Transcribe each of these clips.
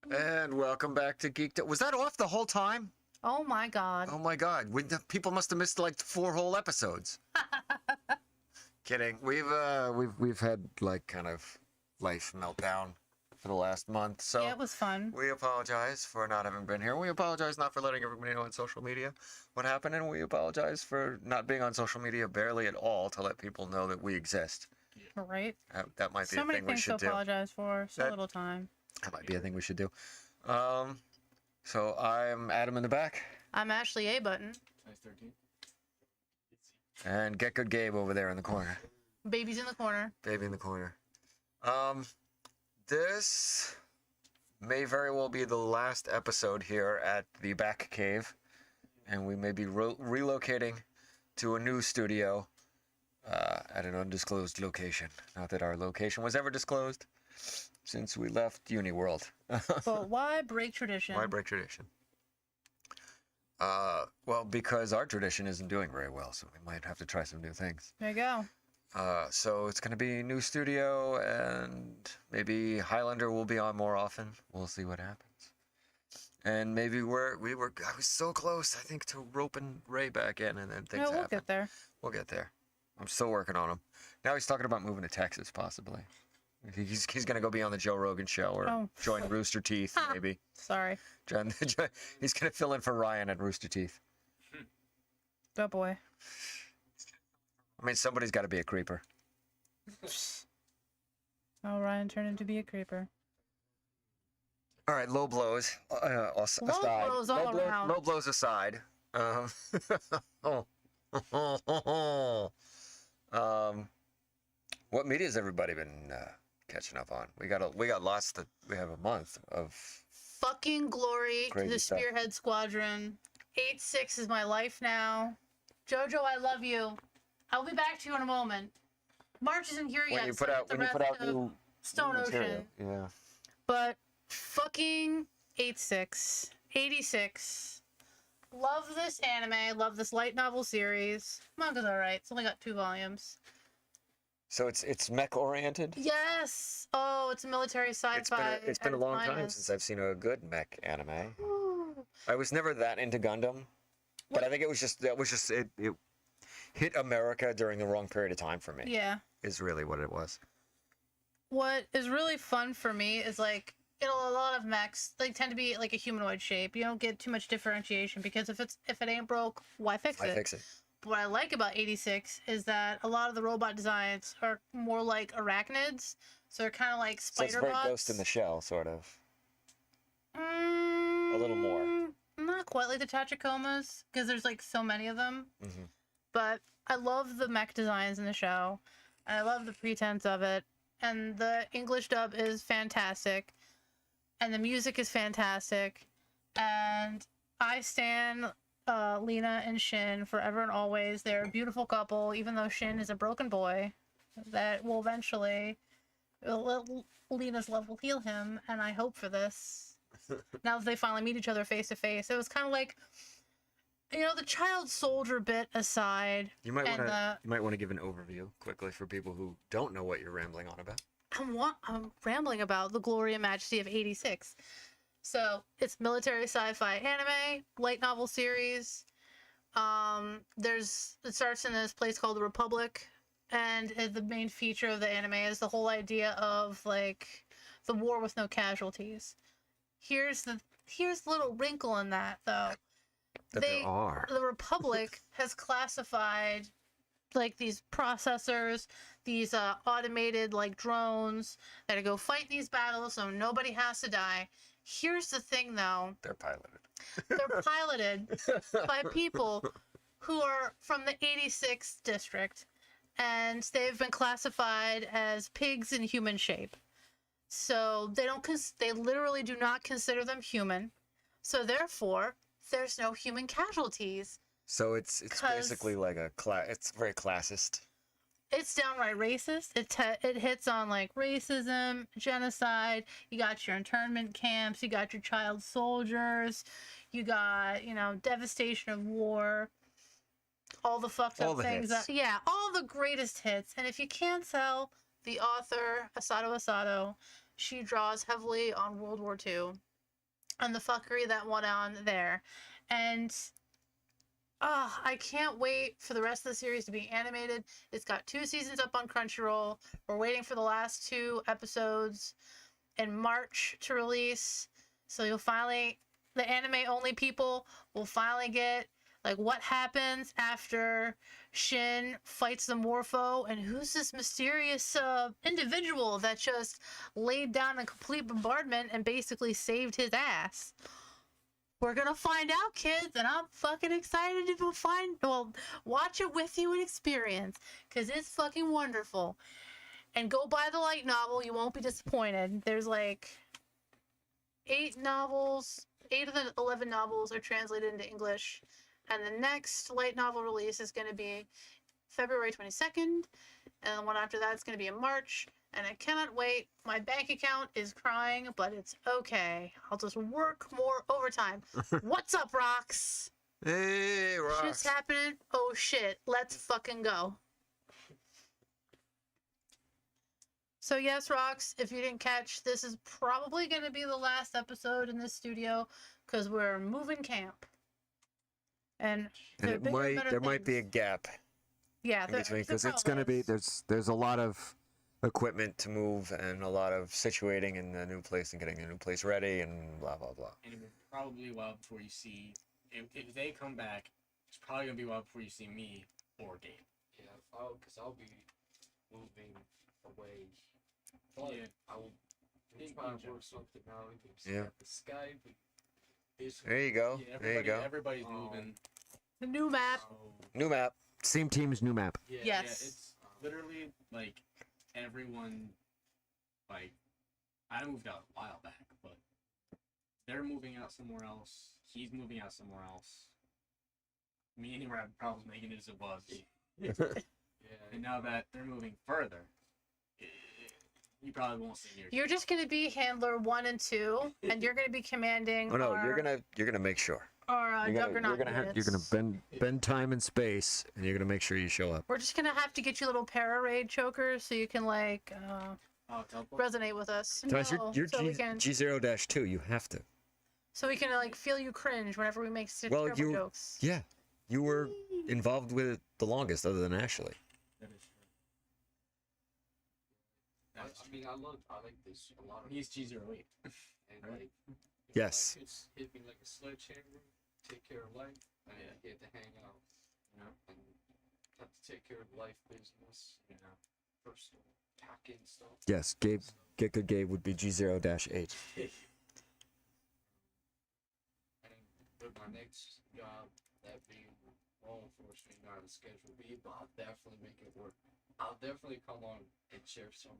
And welcome back to Geeked. Was that off the whole time? Oh my god. Oh my god. People must have missed like 4 whole episodes. Kidding. We've had like kind of life meltdown for the last month. So yeah, it was fun. We apologize for not having been here. We apologize not for letting everybody know on social media what happened, and we apologize for not being on social media barely at all to let people know that we exist. Right. That might be so a many thing we things should to do. apologize for. So little time. That might be a thing we should do. So I'm Adam in the back. I'm Ashley A. Button. Size 13. And Get Good Gabe over there in the corner. Baby's in the corner. Baby in the corner. This may very well be the last episode here at the back cave, and we may be relocating to a new studio at an undisclosed location. Not that our location was ever disclosed since we left Uniworld. But why break tradition? Why break tradition? Well, because our tradition isn't doing very well, so we might have to try some new things. There you go. So it's going to be a new studio, and maybe Highlander will be on more often. We'll see what happens. And maybe I was so close, I think, to roping Ray back in, and then things happen. We'll get there. We'll get there. I'm still working on him. Now he's talking about moving to Texas, possibly. He's going to go be on the Joe Rogan show or join Rooster Teeth, maybe. Sorry. He's going to fill in for Ryan at Rooster Teeth. Oh boy. I mean, somebody's got to be a creeper. Oh, Ryan turned into be a creeper. All right, low blows aside. Blows all around. Low blows aside. What media has everybody been catching up on? We got lots. We have a month of fucking glory to the stuff. Spearhead Squadron. 8-6 is my life now. Jojo, I love you. I'll be back to you in a moment. March isn't here yet. When you put out new Stone material. Ocean. Yeah. But fucking 8-6, 86. Love this anime. Love this light novel series. Manga's alright. It's only got 2 volumes. So it's mech oriented. Yes. Oh, it's a military sci-fi. It's been a long time since I've seen a good mech anime. Ooh. I was never that into Gundam, but I think it hit America during the wrong period of time for me. Yeah. Is really what it was. What is really fun for me is like, a lot of mechs, they tend to be like a humanoid shape. You don't get too much differentiation because if it ain't broke, why fix it? Why fix it? What I like about 86 is that a lot of the robot designs are more like arachnids, so they're kind of like spider so it's very bots. Ghost in the Shell, sort of. A little more. Not quite like the Tachikomas, because there's like so many of them. Mm-hmm. But I love the mech designs in the show, and I love the pretense of it, and the English dub is fantastic, and the music is fantastic, and I stan Lena and Shin forever and always. They're a beautiful couple, even though Shin is a broken boy that will eventually, Lena's love will heal him, and I hope for this. Now that they finally meet each other face to face, it was kind of like You know, the child soldier bit aside, You might and want to give an overview quickly for people who don't know what you're rambling on about. I'm rambling about the glory and majesty of '86. So it's military sci-fi anime light novel series. It starts in this place called the Republic, and the main feature of the anime is the whole idea of like the war with no casualties. Here's the little wrinkle in that though. That there are. The Republic has classified like these processors, these automated like drones that go fight these battles so nobody has to die. Here's the thing though. They're piloted. They're piloted by people who are from the 86th district, and they've been classified as pigs in human shape. So they literally do not consider them human. So therefore, there's no human casualties. So it's basically like it's very classist. It's downright racist. It hits on like racism, genocide. You got your internment camps. You got your child soldiers. You got, you know, devastation of war. All the fucked up things. Yeah, all the greatest hits. And if you can't tell, the author, Asado, she draws heavily on World War II and the fuckery that went on there. And I can't wait for the rest of the series to be animated. It's got 2 seasons up on Crunchyroll. We're waiting for the last 2 episodes in March to release. So the anime-only people will finally get, like, what happens after Shin fights the Morpho, and who's this mysterious individual that just laid down a complete bombardment and basically saved his ass. We're gonna find out, kids, and I'm fucking excited to watch it with you and experience, because it's fucking wonderful. And go buy the light novel, you won't be disappointed. There's like 8 novels, 8 of the 11 novels are translated into English, and the next light novel release is gonna be February 22nd, and the one after that is gonna be in March. And I cannot wait. My bank account is crying, but it's okay. I'll just work more overtime. What's up, Rocks? Hey, Rocks. Shit's happening. Oh, shit. Let's fucking go. So, yes, Rocks, if you didn't catch, this is probably going to be the last episode in this studio because we're moving camp. And there might be a gap. Yeah, in between, because it's going to be there's a lot of equipment to move and a lot of situating in the new place and getting the new place ready and blah blah blah. And it will probably be a while before you see if they come back. It's probably gonna be a while before you see me or Gabe. Yeah, because I'll be moving away. But Yeah. I will try to work something out. You can see Yeah. the Skype. There you go. Yeah, There you go. Everybody's moving. the new map. So, New map. Same team's new map. yeah, Yes. Yeah, it's literally like everyone. Like, I moved out a while back, but they're moving out somewhere else. He's moving out somewhere else. Me and him were having problems making it as it was. Yeah. And now that they're moving further, you probably won't see me. You're just going to be handler 1 and 2, and you're going to be commanding Oh no, you're gonna make sure. our juggernaut You're gonna units. bend time and space, and you're gonna make sure you show up. We're just gonna have to get you little para raid chokers so you can like Oh, teleport. resonate with us. Guys, No, you're so we can G0-2. You have to. like feel you cringe whenever we make Well, terrible jokes. Yeah, you were involved with it the longest, other than Ashley. That is true. I That's true. mean, I like this a lot. He's G08. And Right. like, if Yes. my kids hit me like a sledgehammer, take care of life, and Yeah. get to hang out, You know? and have to take care of life business, You know? personal packing stuff. Yes, Geeky Gabe would be G0-8. And with my next job, that being law enforcement, not a Schedule B, but I'll definitely make it work. I'll definitely come on and share some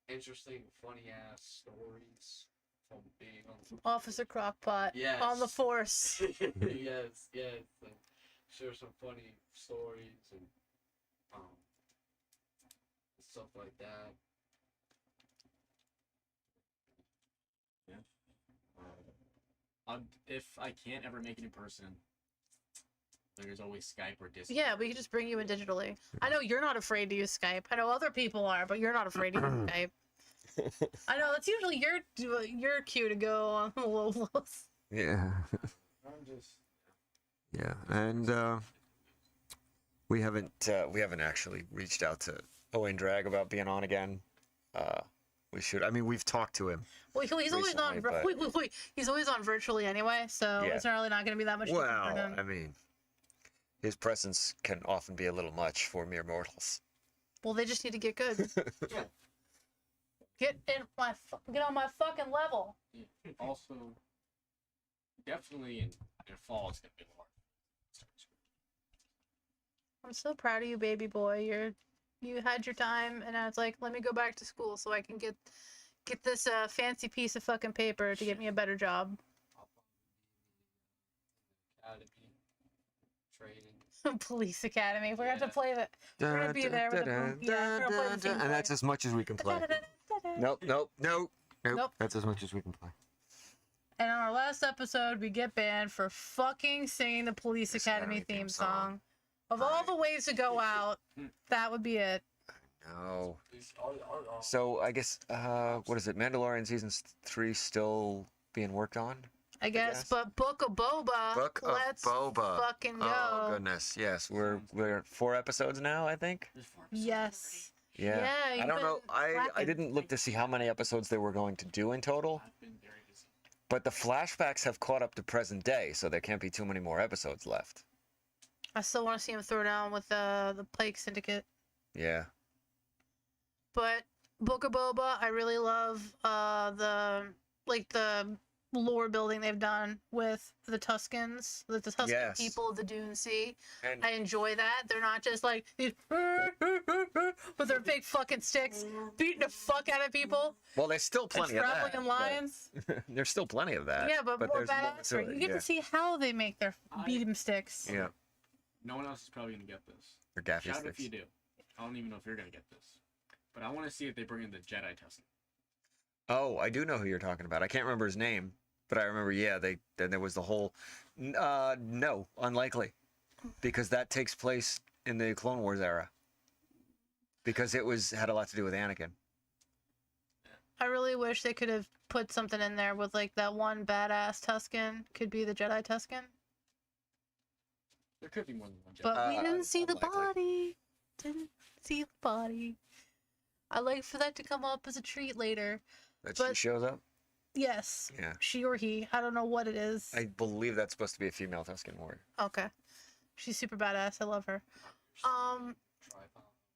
interesting, funny ass stories from being on the Officer Crockpot Yes. on the force. yes, and share some funny stories and stuff like that. If I can't ever make it in person, There's always Skype or Discord. Yeah, we can just bring you in digitally. I know you're not afraid to use Skype. I know other people are, but you're not afraid to use Skype. I know that's usually your cue to go on the low blows. Yeah. I'm just. Yeah, and we haven't actually reached out to Owen Drag about being on again. We should. I mean, we've talked to him. Well, he's always on. Recently, but- Wait. He's always on virtually anyway, so Yeah. it's really not going to be that much. different for Well, him. I mean, his presence can often be a little much for mere mortals. Well, they just need to get good. Yeah. Get on my fucking level. Yeah. Also, definitely in fall it's gonna be more. I'm so proud of you, baby boy. You had your time, and now it's like, let me go back to school so I can get this fancy piece of fucking paper to get me a better job. Academy training. Police Academy. We're gonna have to play that. We're gonna be there with the Dun, yeah, we're gonna play the dun, theme dun, and that's as much as we can play. Nope. Nope. That's as much as we can play. And on our last episode, we get banned for fucking singing the Police Academy theme song. Of all the ways to go out, that would be it. No. These So I guess what is it? Mandalorian season 3 still being worked on? I guess. guess. But Book of Boba. Book of let's Boba. fucking go. Oh goodness, yes. We're at 4 episodes now, I think. There's 4 episodes Yes. Yeah. Yeah, I you've don't know. been I slacking. didn't look to see how many episodes they were going to do in total, already. I've been very busy. but the flashbacks have caught up to present day, so there can't be too many more episodes left. I still want to see him throw down with the Pike Syndicate. Yeah. But Book of Boba, I really love the lore building they've done with the Tuskens, the Tusken Yes. people of the Dune Sea. And I enjoy that. They're not just like these with their big fucking sticks beating the fuck out of people well, there's still and plenty of traveling that. in but- lines. There's still plenty of that. Yeah, but more there's badass. to You it, get yeah. to see how they make their beat 'em sticks. Yeah. No one else is probably gonna get this. Or gaffy Shout out sticks. if you do. I don't even know if you're gonna get this. But I want to see if they bring in the Jedi Tusken. Oh, I do know who you're talking about. I can't remember his name, but I remember. Yeah, then there was the whole. No, unlikely, because that takes place in the Clone Wars era. Because it had a lot to do with Anakin. I really wish they could have put something in there with like that one badass Tusken could be the Jedi Tusken. There could be more than one Jedi. But we didn't see the unlikely. body. Didn't see the body. I like for that to come up as a treat later. That she But- shows up. Yes. Yeah. She or he. I don't know what it is. I believe that's supposed to be a female Tusken warrior. Okay. She's super badass. I love her. Tripod.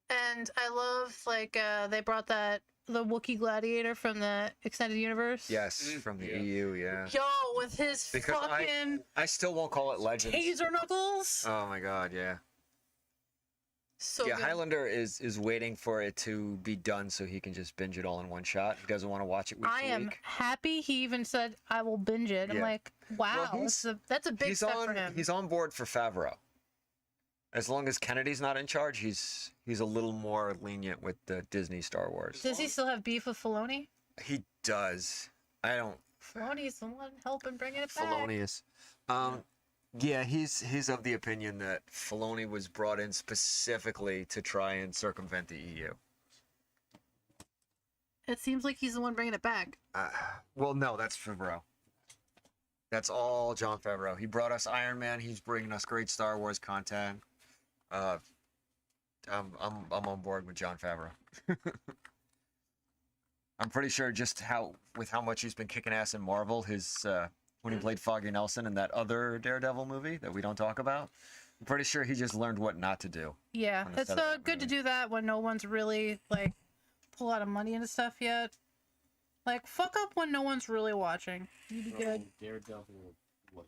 And I love like they brought the Wookiee gladiator from the extended universe. Yes, from the Yeah. EU. Yeah. Yo, with his Because fucking I still won't call it Legends. taser knuckles. Oh my God. Yeah. So yeah. good. Highlander is waiting for it to be done so he can just binge it all in one shot. He doesn't want to watch it week I to am week. happy he even said I will binge it. I'm Yeah. like, wow, he's- that's a big He's step on. for him. He's on board for Favreau. As long as Kennedy's not in charge, he's a little more lenient with the Disney Star Wars. Does he still have beef with Filoni? He does. I don't. Filoni's the one helping bring it back. Felonious. Yeah, he's of the opinion that Filoni was brought in specifically to try and circumvent the EU. It seems like he's the one bringing it back. Well, no, that's Favreau. That's all Jon Favreau. He brought us Iron Man. He's bringing us great Star Wars content. I'm on board with Jon Favreau. I'm pretty sure just how much he's been kicking ass in Marvel, his when he played Foggy Nelson in that other Daredevil movie that we don't talk about. I'm pretty sure he just learned what not to do. Yeah, On the it's set of that good to movie. do that when no one's really like pull out of money into stuff yet. Like fuck up when no one's really watching. You'd be good. Daredevil was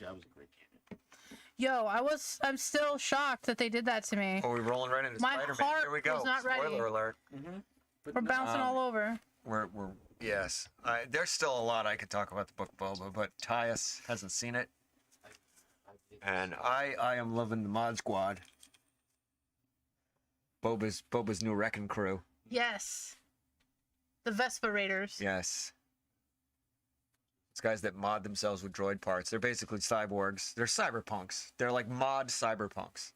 a great candidate. Yo, I'm still shocked that they did that to me. Oh, we're rolling right into My Spider-Man. heart Here we go. was not ready. Spoiler alert. We're bouncing all over. We're yes. There's still a lot I could talk about the book Boba, but Tyus hasn't seen it, and I am loving the Mod Squad. Boba's new wrecking crew. Yes. The Vespa Raiders. Yes. It's guys that mod themselves with droid parts. They're basically cyborgs. They're cyberpunks. They're like mod cyberpunks.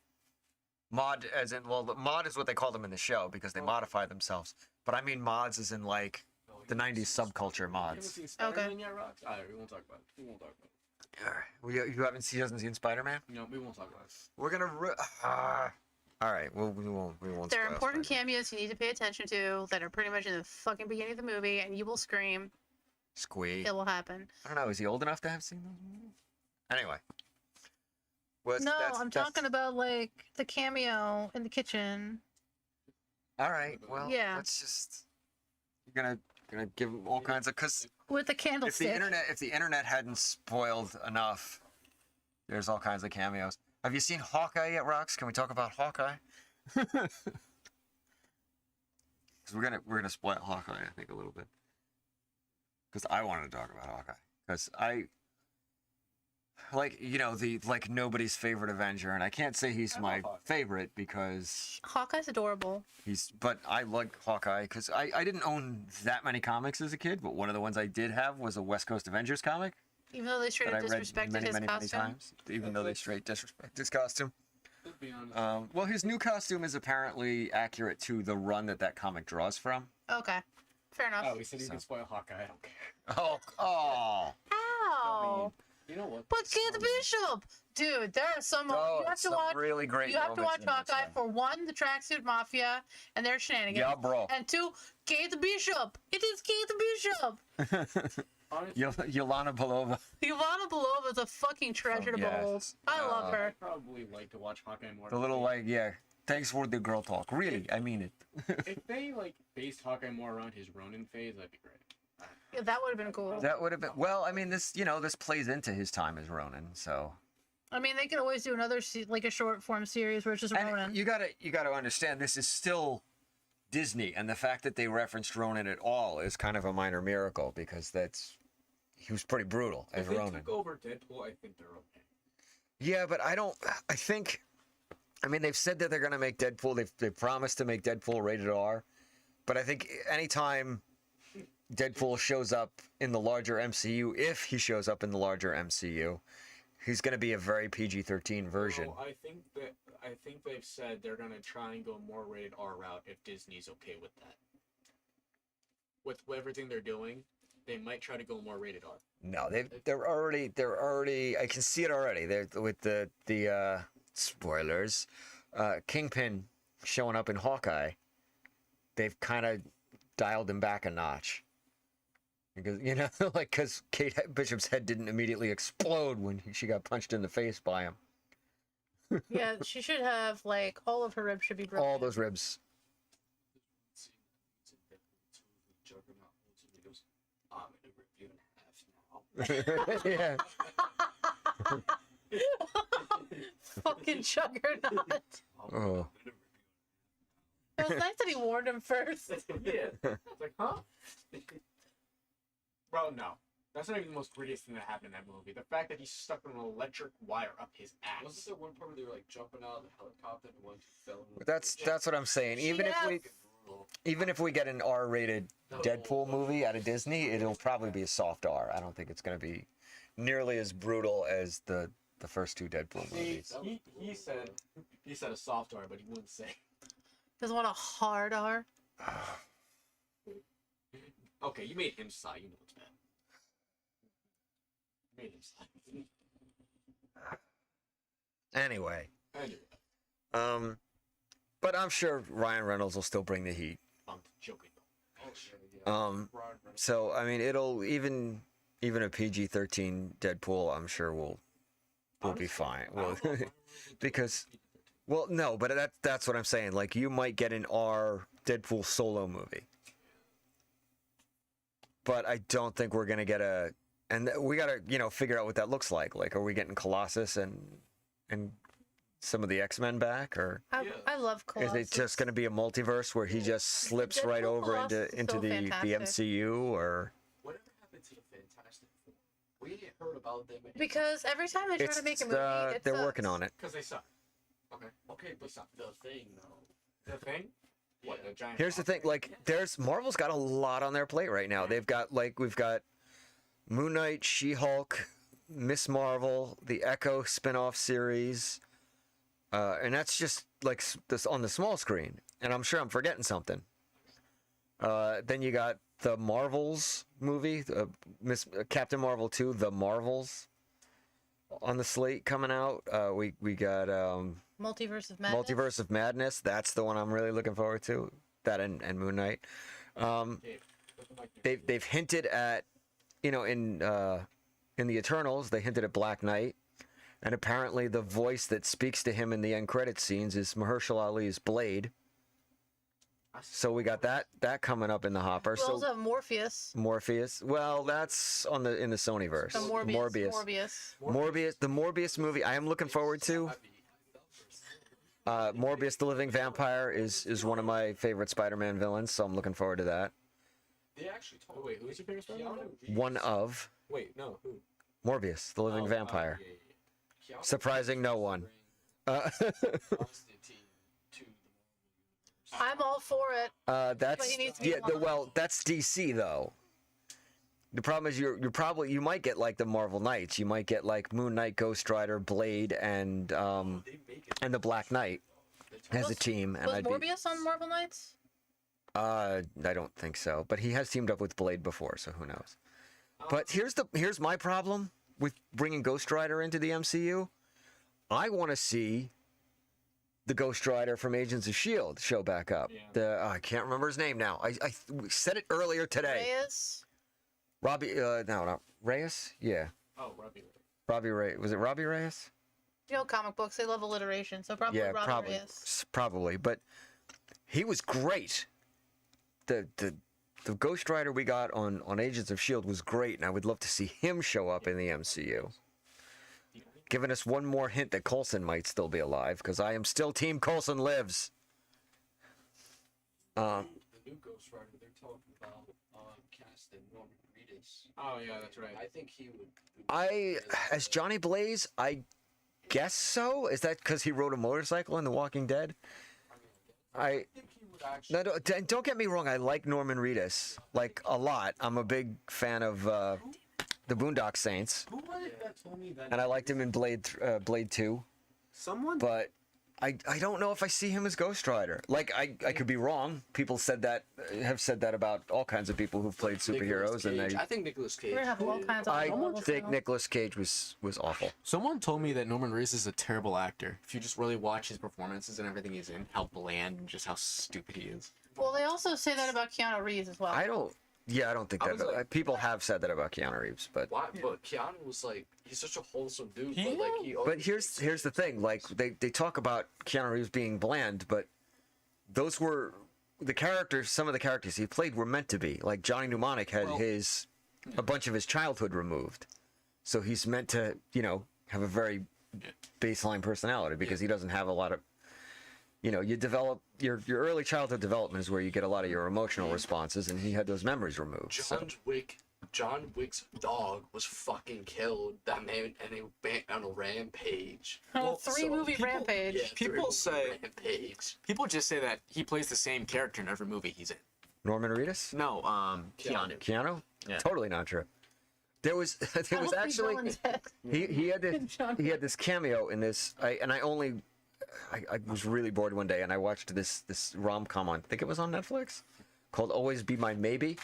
Mod as in, well, mod is what they call them in the show because they modify themselves. But I mean mods as in like the 90s subculture You haven't mods. seen Spider-Man yet, Rox? Alright, we won't talk about it. We won't talk about it. All right. You haven't seen, hasn't seen Spider-Man? No, we won't talk about it. We're gonna. All right. Well, we won't. There are spoil important Spider-Man. cameos you need to pay attention to that are pretty much in the fucking beginning of the movie, and you will scream. Squee. It will happen. I don't know. Is he old enough to have seen those movies? Anyway. No, I'm talking about like the cameo in the kitchen. All right. Well, Yeah. let's just. You're gonna give him all kinds of because With the if candlestick. the internet hadn't spoiled enough, there's all kinds of cameos. Have you seen Hawkeye yet, Rox? Can we talk about Hawkeye? Because we're gonna spoil Hawkeye, I think, a little bit. Because I wanted to talk about Hawkeye. Because I like, the like nobody's favorite Avenger, and I can't say he's I my love Hawkeye. favorite because Hawkeye's adorable. but I like Hawkeye because I didn't own that many comics as a kid, but one of the ones I did have was a West Coast Avengers comic Even though they straight that up I read disrespected many, his many, many costume. times. Even though they straight disrespect his costume. Let's be honest. Well, his new costume is apparently accurate to the run that comic draws from. Okay. Fair enough. Oh, we said you can spoil Hawkeye. I don't care. Oh. Ow! You know what? But Kate the Bishop! Dude, there are some. you have to some watch. really great You have to watch moments in this Hawkeye one. for one, the Tracksuit Mafia and their shenanigans. Yeah, bro. And two, Kate the Bishop! It is Kate the Bishop! Honestly, Yelena Belova. Ivana Belova is a fucking treasure to yes. behold. I love her. I'd probably like to watch Hawkeye more. The little thanks for the girl talk. Really, I mean it. If they based Hawkeye more around his Ronin phase, that'd be great. Yeah, that would have been cool. That would have been well. I mean, this this plays into his time as Ronin, so. I mean, they could always do another like a short form series where it's just Ronin. And you gotta understand this is still Disney, and the fact that they referenced Ronin at all is kind of a minor miracle because he was pretty brutal as If they Ronin. took over Deadpool, I think they're okay. Yeah, but I think. I mean, they've said that they're gonna make Deadpool. They've promised to make Deadpool rated R, but I think anytime Deadpool shows up in the larger MCU, if he shows up in the larger MCU, he's going to be a very PG-13 version. No, I think they've said they're gonna try and go more rated R route if Disney's okay with that. With everything they're doing, they might try to go more rated R. No, they're already. I can see it already. They're with the spoilers. Kingpin showing up in Hawkeye. They've kind of dialed him back a notch. Because because Kate Bishop's head didn't immediately explode when she got punched in the face by him. Yeah, she should have like all of her ribs should be broken. All those ribs. Juggernaut holds it, he goes, I'm gonna rip you in half now. Yeah. Fucking juggernaut. Oh. It was nice that he warned him first. Yeah. It's like, huh? Bro, no. That's not even the most grittiest thing that happened in that movie. The fact that he stuck an electric wire up his ass. Wasn't there one part where they were like jumping out of the helicopter and one fell in? That's what I'm saying. Even if we get an R-rated Deadpool movie out of Disney, it'll probably be a soft R. I don't think it's going to be nearly as brutal as the first two Deadpool movies. He said a soft R, but he wouldn't say. Doesn't want a hard R. Okay, you made him sigh. You know it's bad. You made him sigh. Anyway, Anyway, but I'm sure Ryan Reynolds will still bring the heat. I'm joking. So I mean, it'll even a PG-13 Deadpool, I'm sure will be fine. Well, because. Well, no, but that's what I'm saying. Like, you might get an R Deadpool solo movie. But I don't think we're going to get and we got to, figure out what that looks like. Like, are we getting Colossus and some of the X-Men back, or I love Colossus. is it just going to be a multiverse where he just slips right Deadpool over Colossus is into so the fantastic. MCU, or Whatever happened to the Fantastic Four? We ain't heard about them. Because every time they try to make a movie, it they're sucks. working on it. Because they suck. Okay, but the thing though. The thing? What, the giant Here's the thing, like, Marvel's got a lot on their plate right now. We've got Moon Knight, She-Hulk, Miss Marvel, the Echo spin-off series, and that's just like this on the small screen. And I'm sure I'm forgetting something. Then you got the Marvels movie, Captain Marvel 2, The Marvels, on the slate coming out. We got Multiverse of Madness. Multiverse of Madness. That's the one I'm really looking forward to. That and Moon Knight. They've hinted at, in the Eternals, they hinted at Black Knight, and apparently the voice that speaks to him in the end credit scenes is Mahershala Ali's Blade. So we got that coming up in the hopper. We also have Morpheus. Morpheus. Well, that's in the Sonyverse. The Morbius. The Morbius movie I am looking forward to. Morbius the Living Vampire is one of my favorite Spider-Man villains, so I'm looking forward to that. They actually told Wait, who's your favorite Spider-Man? One of Wait, no, who? Morbius the Living Vampire. Surprising no one. I'm all for it. But he needs to be alone. That's DC though. The problem is you might get like the Marvel Knights. You might get like Moon Knight, Ghost Rider, Blade, and the Black Knight as a team. And Was Morbius on Marvel Knights? I don't think so, but he has teamed up with Blade before, so who knows? But here's my problem with bringing Ghost Rider into the MCU. I want to see the Ghost Rider from Agents of S.H.I.E.L.D. show back up. Yeah. I can't remember his name now. I said it earlier today. Reyes? Robbie, no, not Reyes? Yeah. Oh, Robbie. Robbie Reyes. Was it Robbie Reyes? You know comic books, they love alliteration, so probably Robbie Reyes. Probably. But he was great. The Ghost Rider we got on Agents of S.H.I.E.L.D. was great, and I would love to see him show up in the MCU. Giving us one more hint that Coulson might still be alive, because I am still Team Coulson lives. the new Ghost Rider. They're talking about casting Norman Reedus. Oh yeah, that's right. I think he would. As Johnny Blaze, I guess so. Is that because he rode a motorcycle in The Walking Dead? I think he would actually. No, don't get me wrong. I like Norman Reedus like a lot. I'm a big fan of the Boondock Saints, Who was it that told me that? and I liked him in Blade 2. Someone. But I don't know if I see him as Ghost Rider. Like I could be wrong. People have said that about all kinds of people who've played superheroes, and I think Nicolas Cage. We're gonna have all kinds of I levels think now. Nicolas Cage was awful. Someone told me that Norman Reedus is a terrible actor. If you just really watch his performances and everything he's in, how bland and just how stupid he is. Well, they also say that about Keanu Reeves as well. I don't think I that. was like- People have said that about Keanu Reeves, but Why? But Keanu was like, he's such a wholesome dude. He But like, is. he But always here's makes the thing. Like they talk about Keanu Reeves being bland, but those were the characters. Some of the characters he played were meant to be. Like Johnny Mnemonic had a bunch of his childhood removed, so he's meant to have a very baseline personality because he doesn't have a lot of. You develop your early childhood development is where you get a lot of your emotional responses, and he had those memories removed. So. John Wick's dog was fucking killed. That man on a rampage. Three-movie rampage. Yeah, People say- rampage. People just say that he plays the same character in every movie he's in. Norman Reedus? No, Keanu. Keanu? Yeah. Totally not true. There was actually he had this cameo in this. I was really bored one day and I watched this rom-com I think it was on Netflix called Always Be My Maybe,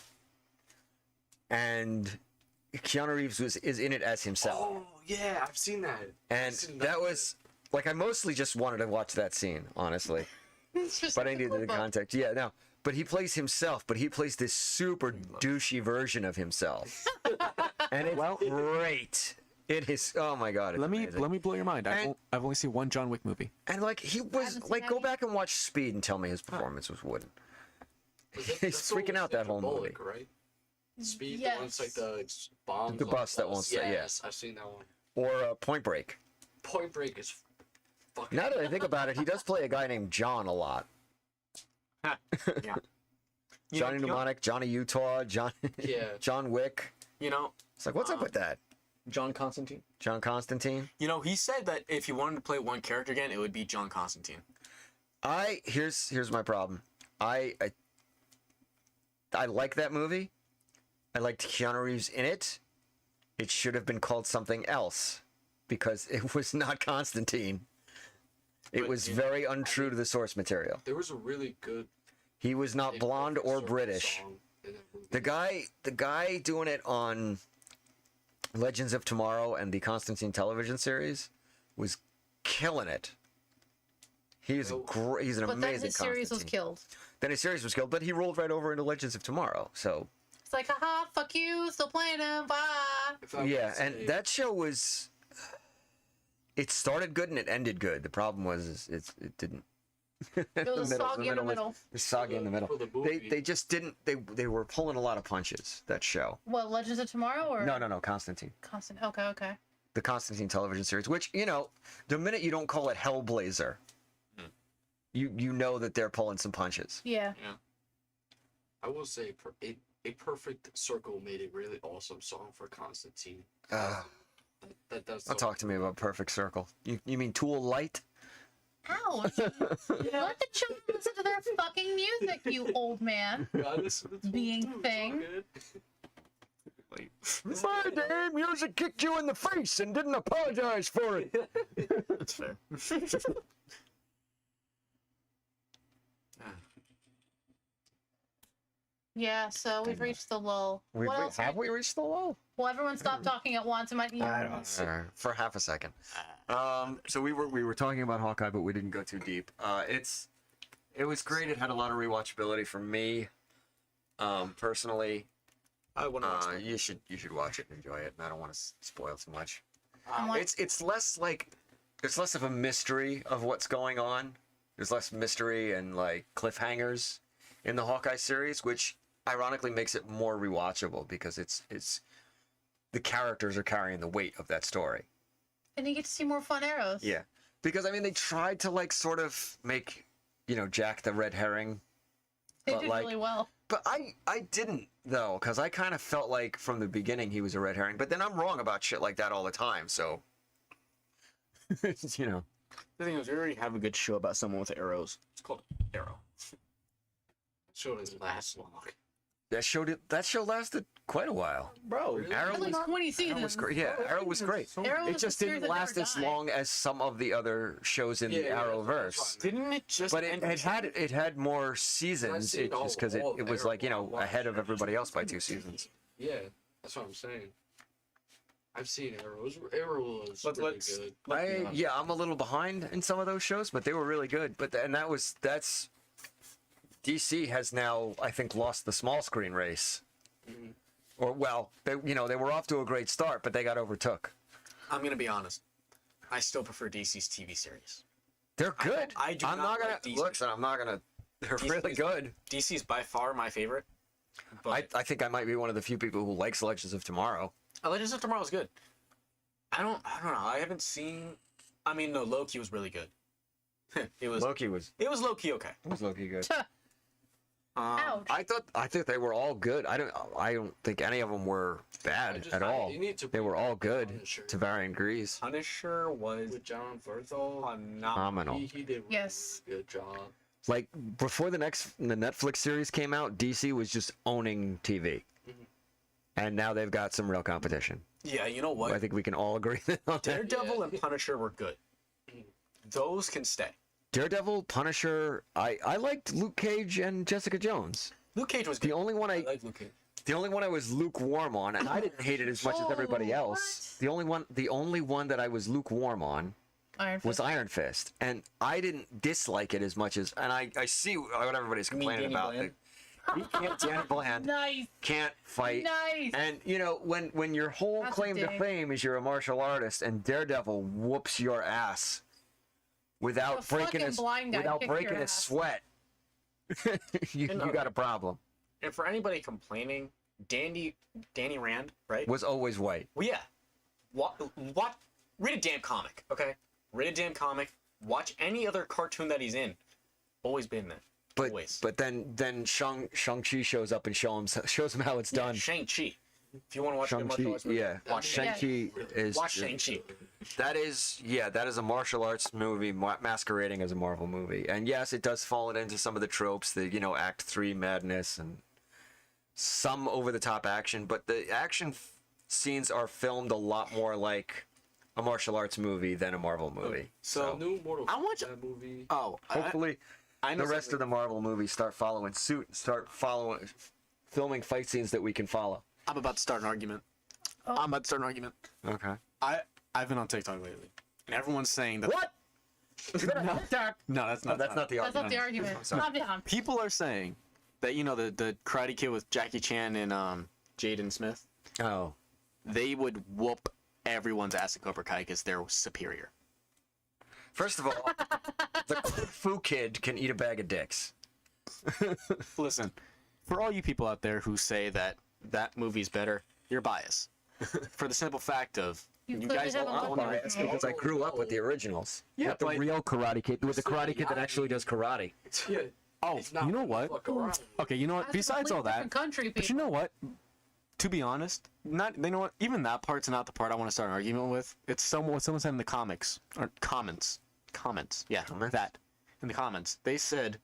and Keanu Reeves is in it as himself. Oh yeah, I've seen that. And that was like I mostly just wanted to watch that scene, honestly. But I needed the context. Yeah, no. But he plays himself, but he plays this super douchey version of himself. And it's great. It is. Oh my god! It's Let me amazing. blow your mind. And- I've only seen one John Wick movie. And like he was haven't seen like, go any. back and watch Speed and tell me his performance was wooden. He's That's the one freaking with out that Sandra whole Bullock, movie. Right? Speed, Yes. the one's like the bombs. The on bus that won't stay, yeah. Yes, I've seen that one. Or Point Break. Point Break is fucking. Now that I think about it, he does play a guy named John a lot. Yeah. Johnny Mnemonic, Johnny Utah, Yeah. John Wick. It's like, what's up with that? John Constantine. John Constantine. He said that if he wanted to play one character again, it would be John Constantine. Here's my problem. I like that movie. I liked Keanu Reeves in it. it should have been called something else because it was not Constantine. It But, was you know, very untrue to the source material. There was a really good He was not blonde or Circle British. song in that movie. The guy doing it on Legends of Tomorrow and the Constantine television series was killing it. He's Well, great. He's an But then amazing his series was Constantine. killed. Then his series was killed, but he rolled right over into Legends of Tomorrow. So It's like, haha, fuck you, still playing him, bye. If I yeah, would and say- that show was. It started good and it ended good. The problem was it didn't. It was soggy in the middle. Was soggy in the middle. For the They movie. just didn't. They were pulling a lot of punches. That show. What, Legends of Tomorrow or No, Constantine. Constant? Okay. The Constantine television series, which, you know, the minute you don't call it Hellblazer, you know that they're pulling some punches. Yeah. I will say a perfect circle made a really awesome song for Constantine. That's Don't talk to me about Perfect Circle. You mean Tool Light? Ouch. Let the children listen to their fucking music, you old man. Being thing. My damn music kicked you in the face and didn't apologize for it. That's fair. Yeah, so we've reached the lull. What else? Have we reached the lull? Well, everyone stopped talking at once. It might, For half a second. So we were talking about Hawkeye, but we didn't go too deep. It was great. It had a lot of rewatchability for me. Personally, I want to watch that. you should watch it and enjoy it. And I don't want to spoil too much. I'm like, It's less of a mystery of what's going on. There's less mystery and like cliffhangers in the Hawkeye series, which ironically makes it more rewatchable because it's the characters are carrying the weight of that story. and you get to see more fun arrows. Yeah, because I mean they tried to like sort of make, you know, Jack the red herring, They but, did like, really well. but I didn't though, because I kind of felt like from the beginning he was a red herring. But then I'm wrong about shit like that all the time, so you know. The thing is, we already have a good show about someone with arrows. It's called Arrow. Show doesn't last long. That show lasted quite a while. Bro, Really? Arrow At was, least 20 Arrow seasons. was great. Yeah, Arrow was great. Arrow It was just a series didn't that last never as died. long as some of the other shows in the Yeah, Arrowverse. didn't it just But end it had more seasons. seen It just because all it was Arrow. like, you know, ahead of everybody else by 2 seasons. Yeah, that's what I'm saying. I've seen Arrows. Arrow was Let's- really let's- good. I'm a little behind in some of those shows, but they were really good. But that's DC has now, I think, lost the small screen race. Mhm. Or well, they were off to a great start, but they got overtook. I'm gonna be honest. I still prefer DC's TV series. They're good. I do I'm not not gonna like DC. look. I'm not gonna. They're DC really is- good. DC's by far my favorite. But I think I might be one of the few people who likes Legends of Tomorrow. Legends of Tomorrow is good. I don't know. I haven't seen. I mean, no, Loki was really good. It was Loki was Loki okay. Loki good. Ouch. I thought they were all good. I don't think any of them were bad at all. You need to They were bring all back good Punisher. to varying degrees. Punisher was With John Berthel. phenomenal. Phenomenal. He did Yes. really good job. Like before the Netflix series came out, DC was just owning TV, and now they've got some real competition. Yeah, you know what? I think we can all agree on that. Daredevil Yeah. and Punisher were good. Those can stay. Daredevil, Punisher. I liked Luke Cage and Jessica Jones. Luke Cage was good. The only one I like Luke Cage. The only one I was lukewarm on, and I didn't hate it as much as everybody Oh, else. The only one that I was lukewarm on Iron was Fist. Iron Fist, and I didn't dislike it as much as. And I see what everybody's You mean complaining Danny about. Bland? He can't. Danny Bland Nice. can't fight. Nice. And you know when your whole That's a claim to dig. fame is you're a martial artist, and Daredevil whoops your ass without The breaking fucking blind guy kicked your a ass. sweat. you got a problem. And for anybody complaining, Danny Rand, right? Was always white. Well, yeah. What? Read a damn comic, okay? Read a damn comic. Watch any other cartoon that he's in. Always been there. But Always. but then Shang-Chi shows up and shows him how it's done. Shang-Chi. If you want to watch the Shang-Chi, martial arts movie, yeah. watch Shang-Chi. Shang-Chi is Watch Shang-Chi. that is a martial arts movie masquerading as a Marvel movie. And yes, it does fall into some of the tropes, the Act 3 madness and some over the top action, but the action scenes are filmed a lot more like a martial arts movie than a Marvel movie. So, New Mortal I want you- Kombat movie. oh, Hopefully, I know the rest of the Marvel movies start following suit, filming fight scenes that we can follow. I'm about to start an argument. Oh. I'm about to start an argument. Okay. I've been on TikTok lately, and everyone's saying that. What? No, that's not. That's not the That's not argument. the argument. Sorry. Calm down. People are saying that the Karate Kid with Jackie Chan and Jaden Smith, Oh. they would whoop everyone's ass in Cobra Kai because they're superior. First of all, the Kung Fu Kid can eat a bag of dicks. Listen, for all you people out there who say that movie's better, you're biased. For the simple fact of You you clearly guys haven't all watched know. it. Biased because I grew up with the originals. Yeah, with the but- real Karate Kid, with the Karate Kid that actually does karate. Yeah. Oh, It's not you know what? fuck around. Okay, you know what? That's a Besides all completely that, different country, but you people. know what? To be honest, you know what? Even that part's not the part I want to start an argument with. It's what someone said in the comics or comments. Yeah, Comments? that in the comments they said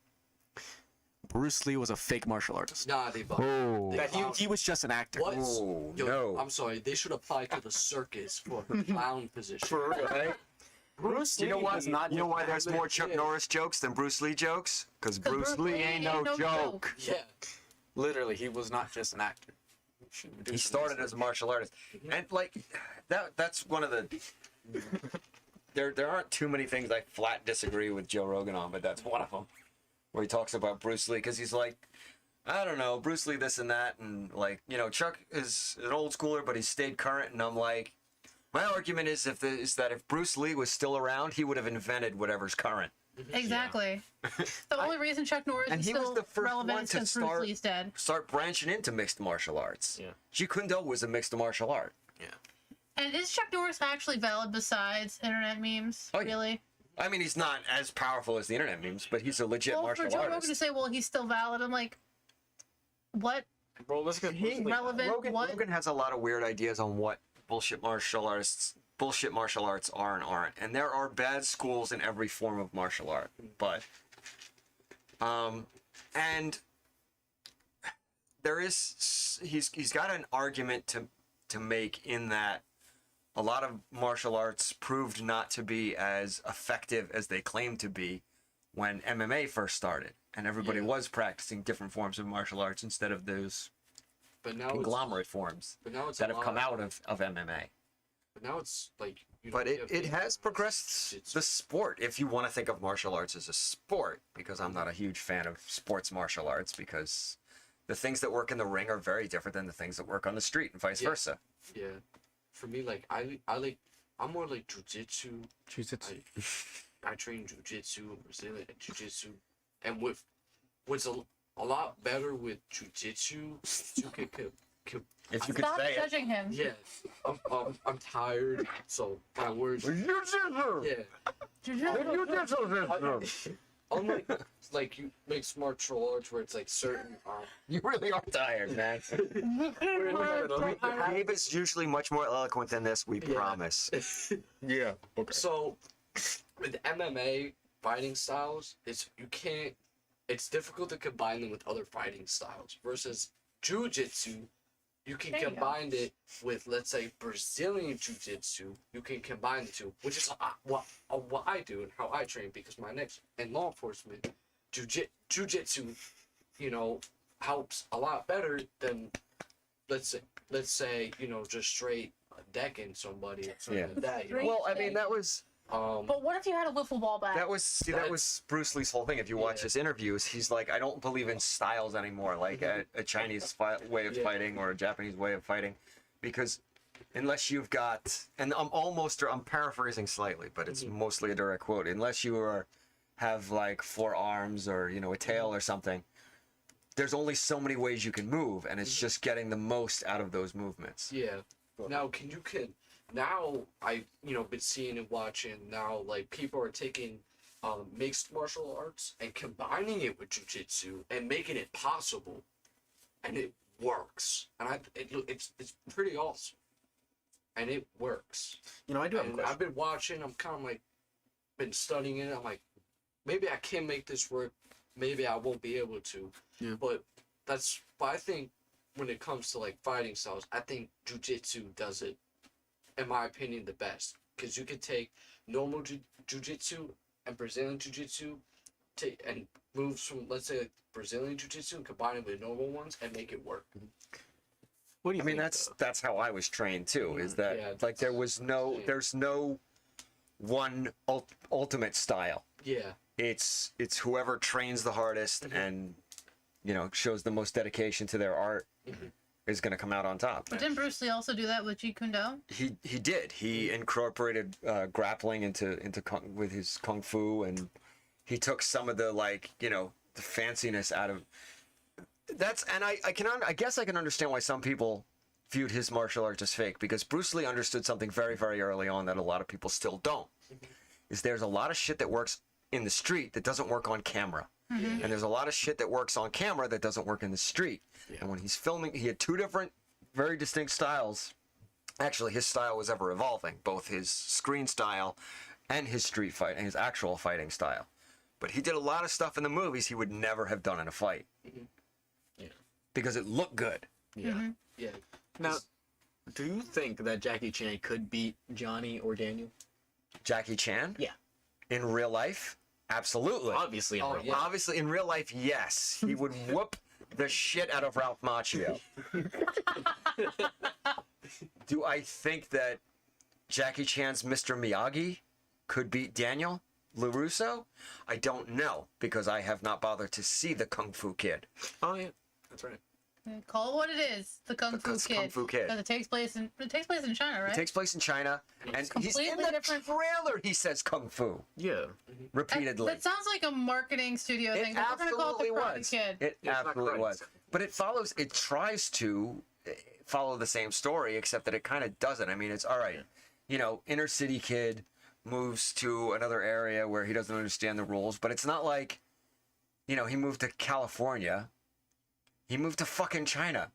Bruce Lee was a fake martial artist. Nah, they bought. Oh. That he was just an actor. What? Oh, Yo, no. I'm sorry. They should apply to the circus for her clown position. Bruce You know Lee what? was not. You know why there's more Chuck Yeah. Norris jokes than Bruce Lee jokes? Because 'Cause Bruce Lee ain't no joke. Yeah. Literally, he was not just an actor. He started as a martial artist, and like that's one of the. There aren't too many things I flat disagree with Joe Rogan on, but that's one of them, where he talks about Bruce Lee because he's like, I don't know, Bruce Lee this and that, and like Chuck is an old schooler, but he stayed current, and I'm like, my argument is that if Bruce Lee was still around, he would have invented whatever's current. Exactly. The only reason Chuck Norris And is he was still the first relevant one is to because Bruce start- Lee's dead. Start branching into mixed martial arts. Yeah. Jeet Kune Do was a mixed martial art. And is Chuck Norris actually valid besides internet memes? Oh, yeah. Really? I mean, he's not as powerful as the internet memes, but he's a legit Well, martial for Joe Rogan artist. to say, well, he's still valid, I'm like, what? Bro, let's get He- relevant? What? Rogan has a lot of weird ideas on what bullshit martial arts are and aren't, and there are bad schools in every form of martial art. But, and there is he's got an argument to make in that a lot of martial arts proved not to be as effective as they claimed to be when MMA first started, and everybody Yeah. was practicing different forms of martial arts instead of those But now conglomerate forms But now it's that a have come lot- out of MMA. But now it's like. But you have it has progressed Jiu-jitsu. the sport, if you want to think of martial arts as a sport, because I'm not a huge fan of sports martial arts, because the things that work in the ring are very different than the things that work on the street and vice Yeah. versa. Yeah. For me, like I'm more like jujitsu. I train jujitsu, Brazilian jujitsu, and what's a lot better with jujitsu. You can If you could Stop say it. judging him. yeah. I'm tired, so my words. Yeah. Unlike like you mixed martial arts where it's like certain. You really are tired, man. Gabe is usually much more eloquent than this, we Yeah. promise. Yeah. Okay. So with MMA fighting styles, it's difficult to combine them with other fighting styles. Versus Jiu-Jitsu, you can There you go. combine it with, let's say, Brazilian Jiu-Jitsu. You can combine the two, which is what I do and how I train, because my next in law enforcement, Jiu-Jitsu, helps a lot better than let's say just straight decking somebody or something Yeah. like that. Straight- Well, I mean, that was But what if you had a wiffle ball bat? that was Bruce Lee's whole thing. If you watch Yeah. his interviews, he's like, I don't believe in styles anymore, like a Chinese way of Yeah. fighting or a Japanese way of fighting, because unless you've got, and I'm paraphrasing slightly, but it's mostly a direct quote. Unless you have like 4 arms or a tail or something, there's only so many ways you can move, and it's just getting the most out of those movements. Yeah. Now now I been seeing and watching now, like, people are taking mixed martial arts and combining it with jiu-jitsu and making it possible, and it works, and it's pretty awesome, and it works. I do have a And question. I've been watching. I'm kind of like been studying it. I'm like, maybe I can make this work. Maybe I won't be able to. Yeah. But I think when it comes to like fighting styles, I think jiu-jitsu does it, in my opinion, the best. Because you could take normal jiu-jitsu and Brazilian jiu-jitsu, and moves from, let's say, like Brazilian jiu-jitsu and combine it with normal ones and make it work. What do you I mean, think, that's how I was trained too. Is that Yeah, like there's no one ultimate style. Yeah. It's whoever trains the hardest and shows the most dedication to their art is going to come out on top. But didn't Bruce Lee also do that with Jeet Kune Do? He did. He incorporated grappling into with his kung fu, and he took some of the the fanciness out of that's. And I guess I can understand why some people viewed his martial arts as fake, because Bruce Lee understood something very, very early on that a lot of people still don't. Is there's a lot of shit that works in the street that doesn't work on camera. And there's a lot of shit that works on camera that doesn't work in the street. And when he's filming, he had two different, very distinct styles. Actually, his style was ever evolving, both his screen style and his street fight and his actual fighting style. But he did a lot of stuff in the movies he would never have done in a fight. Yeah. Because it looked good. Yeah. Yeah. Now, do you think that Jackie Chan could beat Johnny or Daniel? Jackie Chan? Yeah. In real life? Absolutely. Obviously, in real life. yeah. Obviously, in real life, yes. He would whoop the shit out of Ralph Macchio. Do I think that Jackie Chan's Mr. Miyagi could beat Daniel LaRusso? I don't know, because I have not bothered to see the Kung Fu Kid. Oh yeah, that's right. Call it what it is. The Kung Fu Kid. Kung Fu Kid. Because it takes place in China, right? It takes place in China, and he's in completely the different- trailer. He says Kung Fu Yeah. repeatedly. That sounds like a marketing studio It thing. But we're gonna call it absolutely the Karate was. Kid. It Yeah, it's not absolutely karate, was. it's- But it tries to follow the same story, except that it kind of doesn't. I mean, it's all right. Inner city kid moves to another area where he doesn't understand the rules, but it's not like, he moved to California. He moved to fucking China.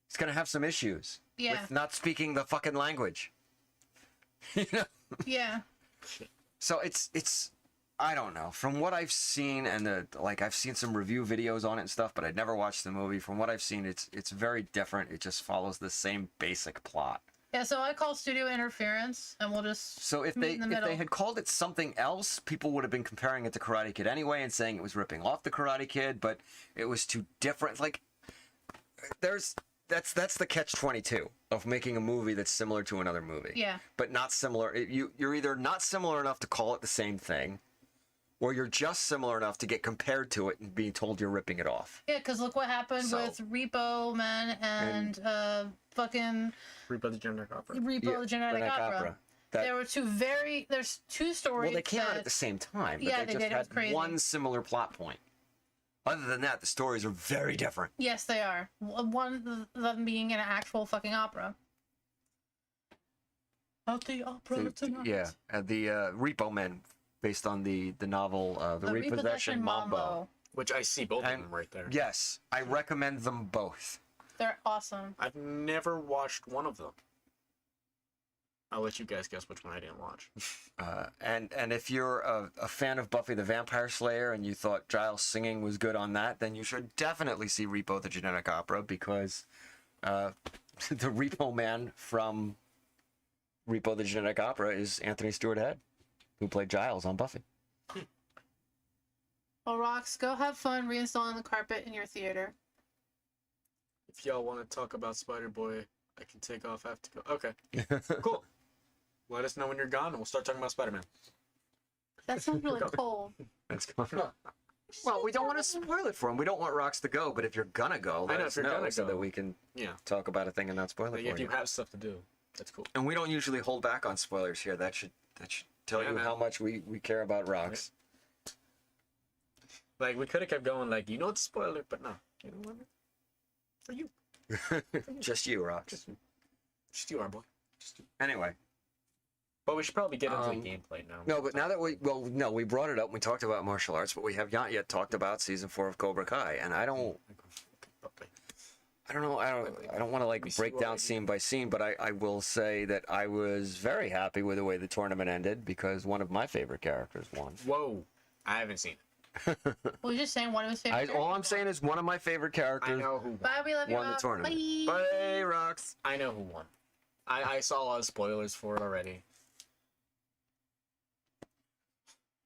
He's gonna have some issues Yeah. with not speaking the fucking language. Yeah. So it's I don't know. From what I've seen, and I've seen some review videos on it and stuff, but I'd never watched the movie. From what I've seen, it's very different. It just follows the same basic plot. Yeah, so I call studio interference, and we'll just So if meet in the middle. they had called it something else, people would have been comparing it to Karate Kid anyway and saying it was ripping off the Karate Kid, but it was too different. Like that's the catch-22 of making a movie that's similar to another movie. Yeah. But not similar. You're either not similar enough to call it the same thing, or you're just similar enough to get compared to it and being told you're ripping it off. Yeah, because look what happened So- with Repo Man and fucking Repo the Genetic Opera. Repo the Genetic Opera. There were there's two stories. Well, they came out that- at the same time, but Yeah, they they just did. It was had crazy. one similar plot point. Other than that, the stories are very different. Yes, they are. One of them being an actual fucking opera. At the opera tonight. Yeah, the Repo Men, based on the novel The Repossession Mambo. Which I see both of And- them right there. Yes, I recommend them both. They're awesome. I've never watched one of them. I'll let you guys guess which one I didn't watch. And if you're a fan of Buffy the Vampire Slayer and you thought Giles singing was good on that, then you should definitely see Repo the Genetic Opera, because the Repo Man from Repo the Genetic Opera is Anthony Stewart Head, who played Giles on Buffy. Well, Rox, go have fun reinstalling the carpet in your theater. If y'all want to talk about Spider-Boy, I can take off. I have to go. Okay, cool. Let us know when you're gone, and we'll start talking about Spider-Man. That sounds really cold. That's cool. Well, we don't want to spoil it for him. We don't want Rox to go, but if you're gonna go, I let know, us if you're know gonna so go. that we can Yeah. talk about a thing and not spoil it Like, for if you. you have stuff to do, that's cool. And we don't usually hold back on spoilers here. That should tell Yeah, you man. how much we care about Rox. Like, we could have kept going, like, you know it's a spoiler, but no. You know what? For you. Just you, Rox. Just you, our boy. Just you. Anyway. But we should probably get into the gameplay now. No, but now that we brought it up and we talked about martial arts, but we have not yet talked about season 4 of Cobra Kai, and I don't know. I don't want to like break down scene by scene, but I will say that I was very happy with the way the tournament ended, because one of my favorite characters won. Whoa. I haven't seen it. Well, you're just saying one of his favorite. All I'm characters. saying is one of my favorite I characters know who won. Bye, we love you. won the Rob. tournament. Bye. Bye, Rocks. I know who won. I saw a lot of spoilers for it already.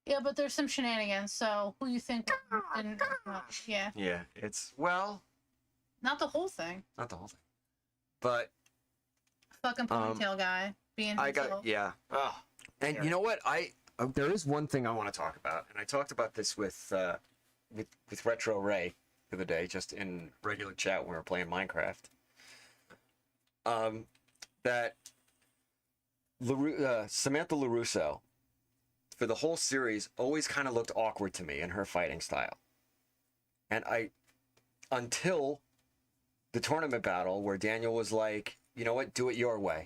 Yeah, but there's some shenanigans. So who you think? Didn't, yeah, Yeah, it's well, not the whole thing. not the whole thing, but Fucking ponytail guy being. I himself. got yeah. Oh, And you know what? There is one thing I want to talk about, and I talked about this with Retro Ray the other day, just in regular chat when we were playing Minecraft. That Samantha LaRusso, for the whole series, always kind of looked awkward to me in her fighting style, and until the tournament battle where Daniel was like, you know what, do it your way.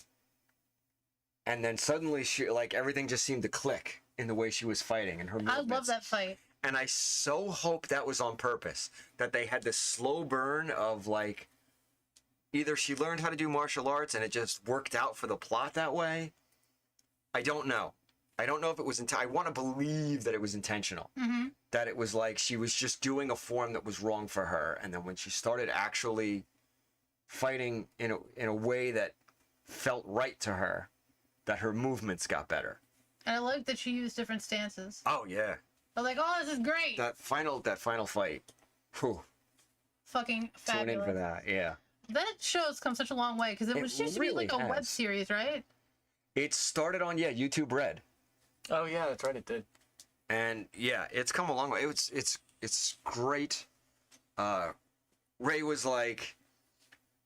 And then suddenly she everything just seemed to click in the way she was fighting and her movements. I love that fight. And I so hope that was on purpose, that they had this slow burn of either she learned how to do martial arts and it just worked out for the plot that way. I don't know. I don't know if it was I want to believe that it was intentional. Mm-hmm. That it was like she was just doing a form that was wrong for her, and then when she started actually fighting in a way that felt right to her, that her movements got better. And I like that she used different stances. Oh yeah, I'm like, oh, this is great. that final fight. Whew. Fucking Tune in fabulous. for that. Yeah. That show's come such a long way because it was used to be really like a web has. series, right? It started on YouTube Red, oh yeah, that's right. It did. and yeah, it's come a long way. It's great. Ray was like,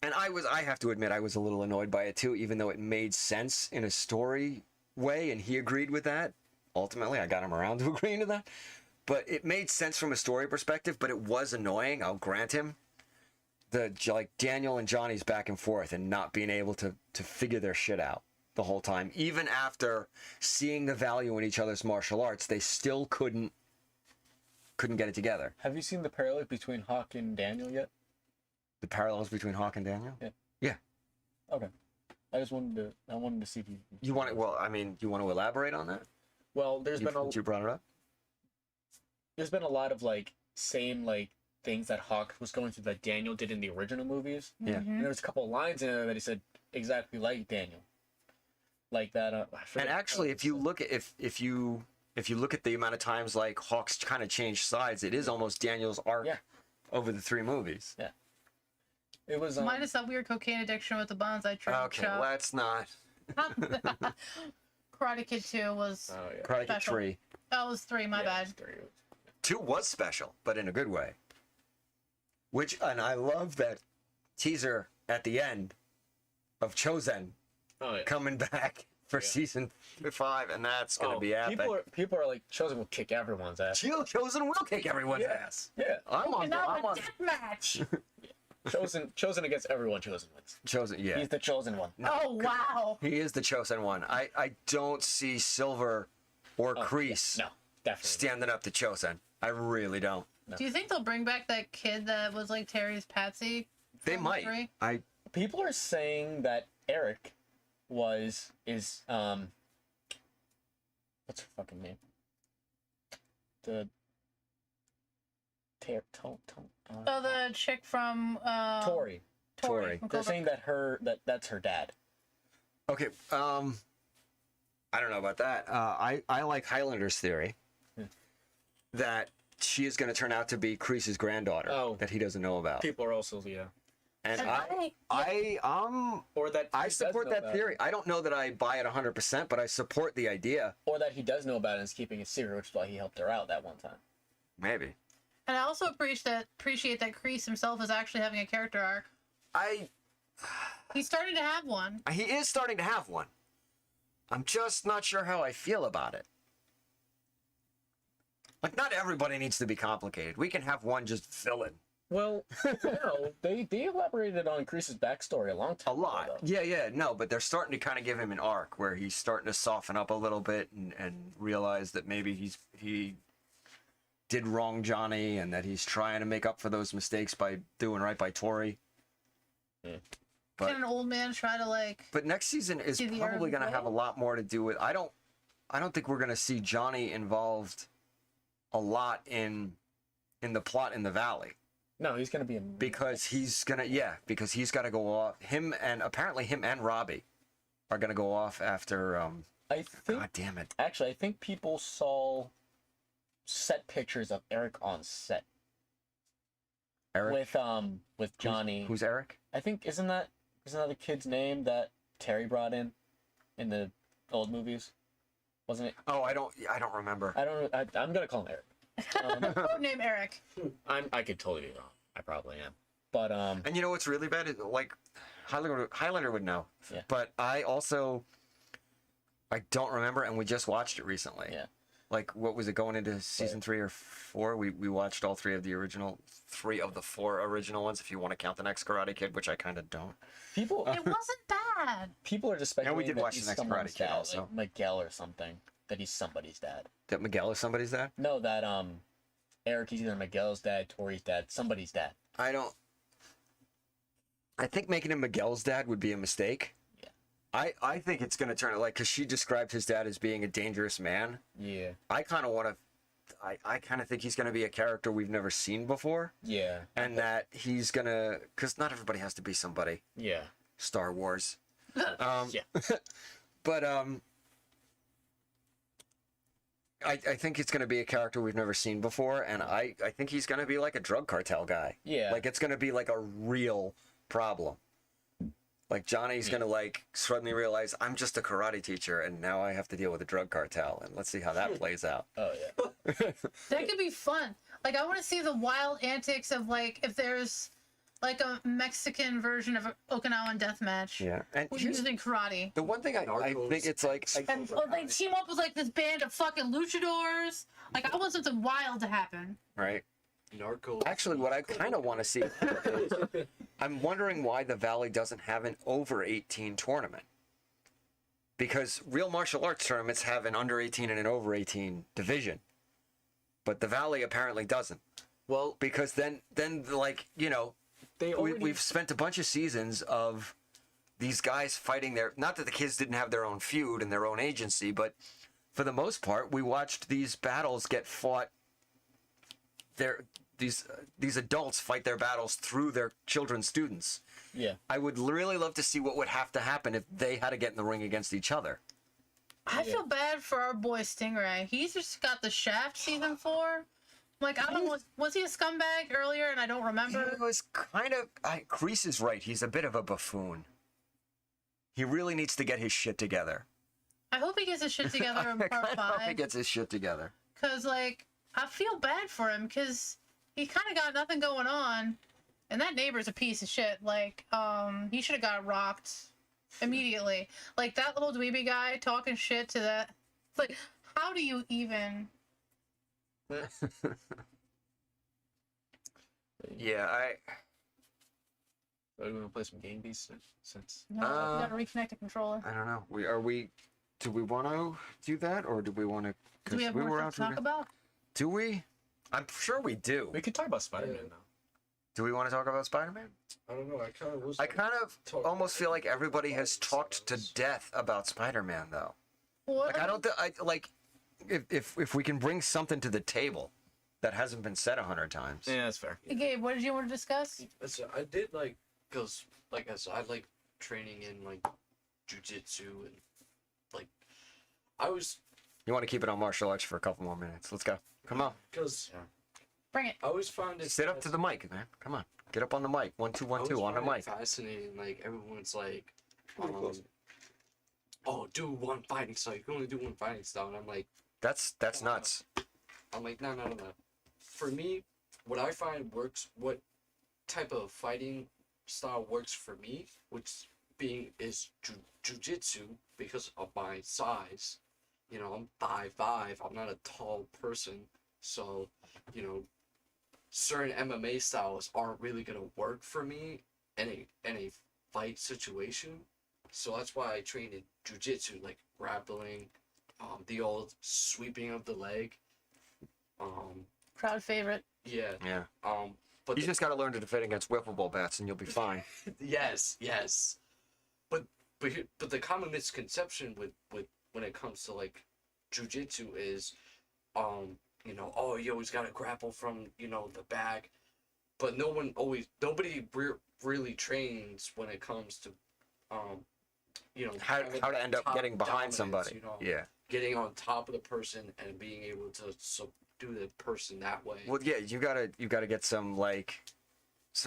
and I have to admit I was a little annoyed by it too, even though it made sense in a story way, and he agreed with that. Ultimately, I got him around to agreeing to that, but it made sense from a story perspective. But it was annoying. I'll grant him. Daniel and Johnny's back and forth and not being able to figure their shit out the whole time, even after seeing the value in each other's martial arts, they still couldn't get it together. Have you seen the parallel between Hawk and Daniel yet? The parallels between Hawk and Daniel. Okay. I wanted to see if you. You want it? Well, I mean, you want to elaborate on that? Well, there's You brought it up. there's been a lot of same things that Hawk was going through that Daniel did in the original movies. Yeah. Mhm. And there was a couple of lines in there that he said exactly like Daniel, like that. I forget And actually, what if you it look at if you look at the amount of times Hawk's kind of changed sides, it is almost Daniel's arc Yeah. over the 3 movies. said. It was Minus that weird cocaine addiction with the bonsai tree. Okay, shop. let's not. Karate Kid 2 was. Oh yeah. Karate Kid Special. 3. That was 3, my Yeah, bad. it's 3. 2 was special, but in a good way. And I love that teaser at the end of Chosen Oh yeah. coming back for Yeah. season 5, and that's gonna be epic. People are like, Chosen will kick everyone's ass. Chosen will kick everyone's Yeah. ass. Yeah. I'm on. And now I'm a on. death match. Chosen against everyone. Chosen wins. Chosen. Yeah. He's the chosen one. Oh wow. He is the chosen one. I don't see Silver or Oh, Kreese yeah. No, definitely. standing up to Chosen. I really don't. Do you think they'll bring back that kid that was like Terry's Patsy? They from might. 3? People are saying that Eric is what's her fucking name? The Oh, the chick from Tori. Tori. They're saying that that's her dad. Okay. I don't know about that. I like Highlander's theory that she is going to turn out to be Kreese's granddaughter that he doesn't know about. People are also And And or that I he does support know that about theory. I don't know that I buy it 100%, but I support the idea. or that he does know about it and is keeping it secret, which is why he helped her out that one time. Maybe. And I also appreciate that Kreese himself is actually having a character arc. He's starting to have one. He is starting to have one. I'm just not sure how I feel about it. Not everybody needs to be complicated. We can have one just villain. Well, they elaborated on Kreese's backstory a long time A lot. ago, though. Yeah, no, but they're starting to kind of give him an arc where he's starting to soften up a little bit and realize that maybe he did wrong Johnny and that he's trying to make up for those mistakes by doing right by Tori. But- Can an old man try to But next season is See the probably early going to have a play? lot more to do with. I don't think we're going to see Johnny involved a lot in the plot in the Valley. No, he's gonna be a Because he's got to go off. Him and Robbie are gonna go off after. I think. God damn it! Actually, I think people saw set pictures of Eric on set Eric with Johnny. Who's Eric? I think isn't that the kid's name that Terry brought in the old movies? Wasn't it? Oh, I don't remember. I don't know. I'm gonna call him Eric. Code name Eric. I could totally be wrong. I probably am. But And you know what's really bad is like Highlander would know. Yeah. But I don't remember, and we just watched it recently. Yeah. Like, what was it, going into season 3 or 4? We watched all 3 of the 4 original ones, if you want to count the next Karate Kid, which I kind of don't. people It wasn't bad. people are just speculating we did that watch he's the next someone's Karate Kid dad, also. like Miguel or something. That he's somebody's dad. That Miguel is somebody's dad? No, that Eric is either Miguel's dad, Tori's dad, somebody's dad. I think making him Miguel's dad would be a mistake. Yeah. I think it's going to turn, like, because she described his dad as being a dangerous man. Yeah. I kind of think he's going to be a character we've never seen before. Yeah. And that he's going to, because not everybody has to be somebody. Yeah. Star Wars. Yeah. But I think it's going to be a character we've never seen before, and I think he's going to be like a drug cartel guy. Yeah. Like, it's going to be like a real problem. Like, Johnny's going to, like, suddenly realize, I'm just a karate teacher, and now I have to deal with a drug cartel, and let's see how that plays out. Oh yeah. That could be fun. Like, I want to see the wild antics of, like, if there's like a Mexican version of Okinawan deathmatch. Yeah. And Using karate. the one thing I think it's like... And they team up with like this band of fucking luchadors. Like, I want something wild to happen. right? Narco. Actually, what I kind of want to see is I'm wondering why the Valley doesn't have an over 18 tournament. Because real martial arts tournaments have an under 18 and an over 18 division. But the Valley apparently doesn't. Well, Because then like, you know, we've spent a bunch of seasons of these guys fighting their... Not that the kids didn't have their own feud and their own agency, but for the most part, we watched these battles get fought... These adults fight their battles through their children's students. yeah. I would really love to see what would have to happen if they had to get in the ring against each other. I feel bad for our boy Stingray. He's just got the Shaft season 4. Like, I don't know, was he a scumbag earlier and I don't remember? It was kind of... Kreese is right. He's a bit of a buffoon. He really needs to get his shit together. I hope he gets his shit together in I part kinda hope he 5. gets his shit together. Because, like, I feel bad for him because he kind of got nothing going on. And that neighbor's a piece of shit. Like, he should have got rocked immediately. Like, that little dweeby guy talking shit to that. It's like, how do you even... Yeah, Are we gonna play some game beats since? No, we gotta reconnect the controller. I don't know. Do we want to do that, or do we want to? Do we have more stuff to talk about? Do we? I'm sure we do. We could talk about Spider-Man Yeah. now. Do we want to talk about Spider-Man? I don't know. I kind of was. I kind of almost feel like everybody has talked to death about Spider-Man, though. What? Like, I don't. Like, if we can bring something to the table that hasn't been said 100 times. Yeah, that's fair. Gabe, what did you want to discuss? Listen, I did cause like I said, I like training in like jujitsu and like I was You want to keep it on martial arts for a couple more minutes? Let's go. Come on. cause Bring it. I always found it. Sit up to the mic, man. Come on. Get up on the mic. 1 2 1 2 on the mic. Fascinating. Like everyone's like, oh, do one fighting style. You can only do one fighting style, and I'm like, That's nuts. no. For me, what I find works, what type of fighting style works for me, which is jujitsu because of my size. You know, I'm 5'5". I'm not a tall person, so you know, certain MMA styles aren't really gonna work for me in a fight situation. So that's why I trained in jujitsu, like grappling, the old sweeping of the leg. Crowd favorite. Yeah. But You just got to learn to defend against wiffle ball bats, and you'll be fine. yes. But the common misconception with when it comes to like jujitsu is, you know, oh, you always got to grapple from, you know, the back. But nobody really trains when it comes to, you know, How having to end up top getting behind dominance, somebody. you know, Yeah. getting on top of the person and being able to subdue the person that way. Well, yeah, you gotta get some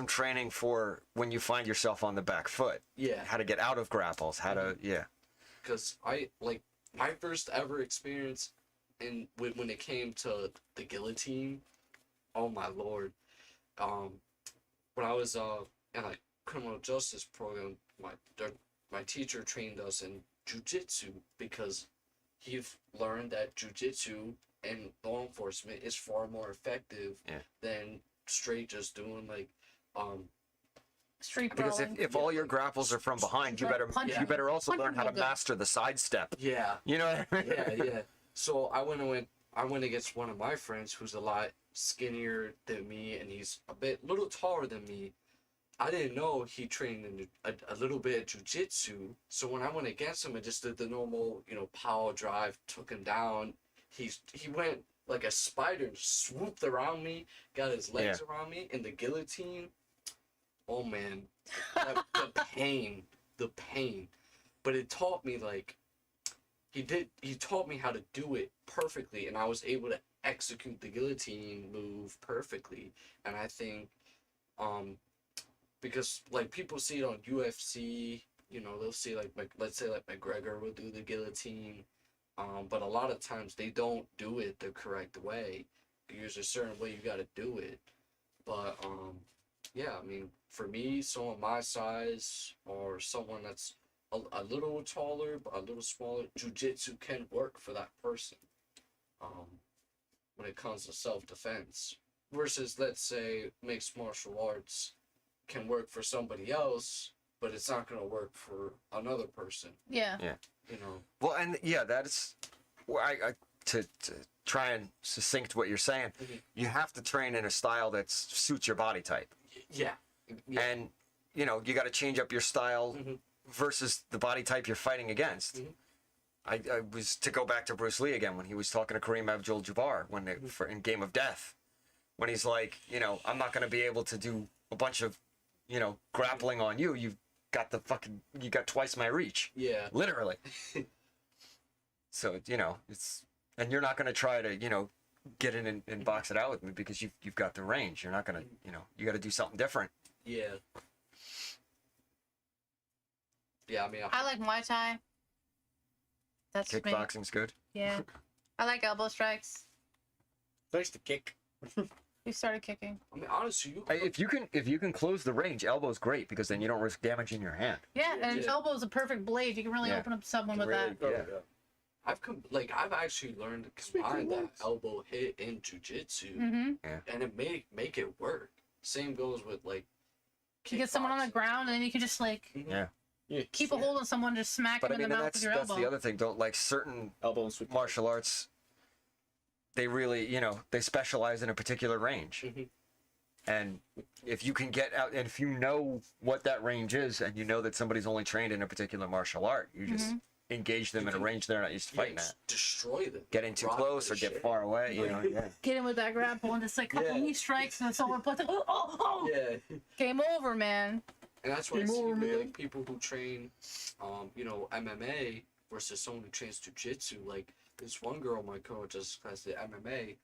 training for when you find yourself on the back foot. Yeah. How to get out of grapples. How to Because my first ever experience when it came to the guillotine, oh my lord, when I was in a criminal justice program, my teacher trained us in jujitsu because he learned that jujitsu and law enforcement is far more effective than straight just doing like Street because brawling. if all your grapples are from behind, you better also learn how to master the sidestep. yeah. You know what I mean? Yeah. So I went against one of my friends who's a lot skinnier than me, and he's little taller than me. I didn't know he trained in a little bit of jujitsu. So when I went against him, I just did the normal, you know, power drive, took him down. He went like a spider, swooped around me, got his legs around me, and the guillotine. Oh man, the pain. But it taught me like. He taught me how to do it perfectly, and I was able to execute the guillotine move perfectly. And I think, because like people see it on UFC, you know, they'll see like let's say like McGregor will do the guillotine, but a lot of times they don't do it the correct way. There's a certain way you got to do it, but yeah, I mean, for me, someone my size or someone that's a little taller, but a little smaller, jujitsu can work for that person. When it comes to self-defense, versus let's say mixed martial arts can work for somebody else, but it's not going to work for another person. Yeah. You know. Well, and that's I to try and succinct what you're saying. Mm-hmm. You have to train in a style that suits your body type. Yeah. And you know, you got to change up your style Mm-hmm. versus the body type you're fighting against. Mm-hmm. I was to go back to Bruce Lee again when he was talking to Kareem Abdul-Jabbar in Game of Death, when he's like, you know, I'm not going to be able to do a bunch of, you know, grappling on you. You got twice my reach. Yeah. Literally. So, you know, and you're not going to try to, you know, get in and box it out with me because you've got the range. You're not going to, you know, you got to do something different. Yeah. Yeah, I mean, I like Muay Thai. That's me. Kickboxing's good. Yeah. I like elbow strikes. Nice to kick. We started kicking. I mean, honestly, If you can close the range, elbow's great because then you don't risk damaging your hand. Yeah, and Yeah. elbow is a perfect blade. You can really open up someone with Really, that. yeah. I've actually learned to combine that elbow hit in jujitsu, Mm-hmm. and it make it work. Same goes with like. You get someone on the kickboxing. ground, and then you can just like Yeah. keep a hold on someone, just smack But them I in mean, the mouth that's with your elbow. the other thing. Don't like certain Elbow and sweep. martial arts. They really, you know, they specialize in a particular range. Mhm. And if you can get out, and if you know what that range is, and you know that somebody's only trained in a particular martial art, you just engage them in a range they're not used to fighting at. Destroy them. Get in too Rock close the or get shit. far away. You know, yeah. Get him with that grapple and just like couple knee strikes, and someone puts it. Oh. Yeah. Game over, man. And that's what I Game see over, with man. like people who train, you know, MMA versus someone who trains jujitsu. Like this one girl my coach just class did MMA,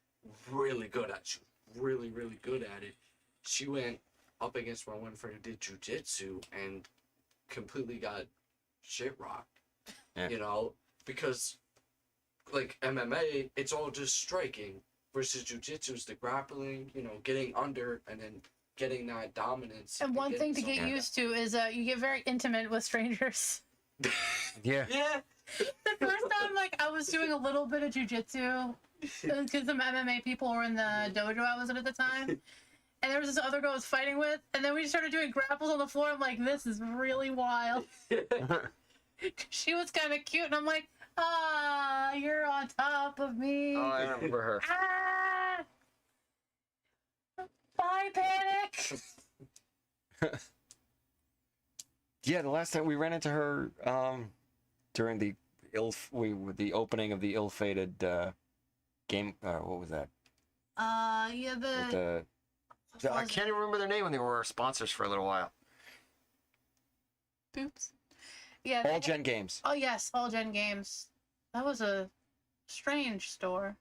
really good at it. Really, really good at it. She went up against my one friend who did jujitsu and completely got shit rocked. Yeah. You know, because like MMA, it's all just striking versus jujitsu is the grappling. You know, getting under and then getting that dominance. And one thing to getting get some- used to is you get very intimate with strangers. Yeah. Yeah. The first time, like, I was doing a little bit of jujitsu because some MMA people were in the dojo I was in at the time. And there was this other girl I was fighting with, and then we started doing grapples on the floor. I'm like, this is really wild. She was kind of cute, and I'm like, you're on top of me. Oh, I remember her. Ah! Bye, Panic! Yeah, the last time we ran into her during the opening of the ill-fated game. What was that? Yeah, With the. I can't even remember their name when they were our sponsors for a little while. Oops. Yeah. All Gen Games. Oh yes, All Gen Games. That was a strange store.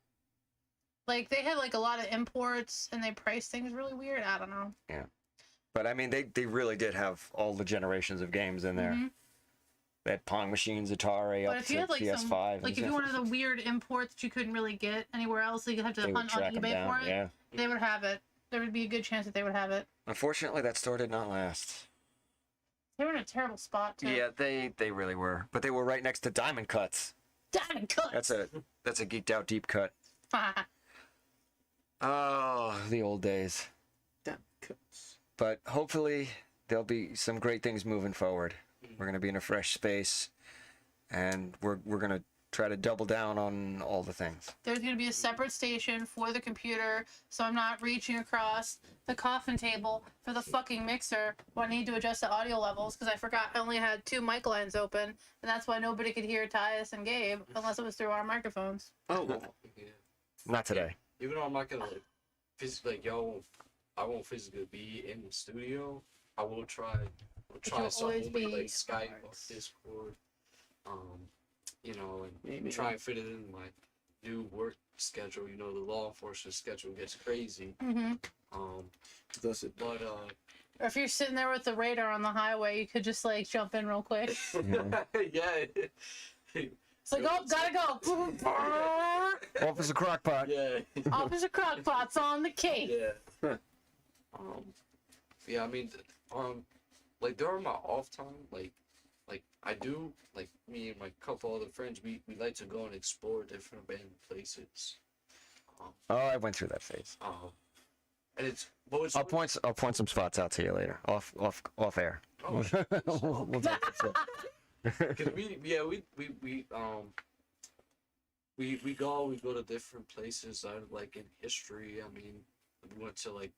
Like they had like a lot of imports and they priced things really weird. I don't know. But I mean, they really did have all the generations of games in there. Mhm. They had Pong machines, Atari, But up if you to had like PS5. some, like if you wanted a weird import that you couldn't really get anywhere else, you have to they would hunt on track them eBay down. for it. Yeah. They would have it. There would be a good chance that they would have it. Unfortunately, that store did not last. They were in a terrible spot too. Yeah, they really were. But they were right next to Diamond Cuts. Diamond Cuts. That's a geeked out deep cut. Oh, the old days. Damn cuts. But hopefully there'll be some great things moving forward. We're gonna be in a fresh space, and we're gonna try to double down on all the things. There's going to be a separate station for the computer, so I'm not reaching across the coffin table for the fucking mixer when I need to adjust the audio levels because I forgot I only had 2 mic lines open, and that's why nobody could hear Tyus and Gabe unless it was through our microphones. Oh, well. Yeah. Not today. Even though I'm not gonna like physically, I won't physically be in the studio. I will try. We'll try you'll something always be like Skype or smart. Discord. You know, and Maybe. try and fit it in my new work schedule. You know, the law enforcement schedule gets crazy. Mm-hmm. Does it? But Or if you're sitting there with the radar on the highway, you could just like jump in real quick. yeah. It's like, oh, gotta go. Officer Crockpot. Yeah. Officer Crockpot's on the case. Yeah. Yeah, I mean, like during my off time, like I do, like me and my couple other friends, we like to go and explore different abandoned places. Oh, I went through that phase. And it's, but it's I'll point some spots out to you later, off air. oh, We'll talk about it. cause we go to different places that are like in history. I mean, we went to like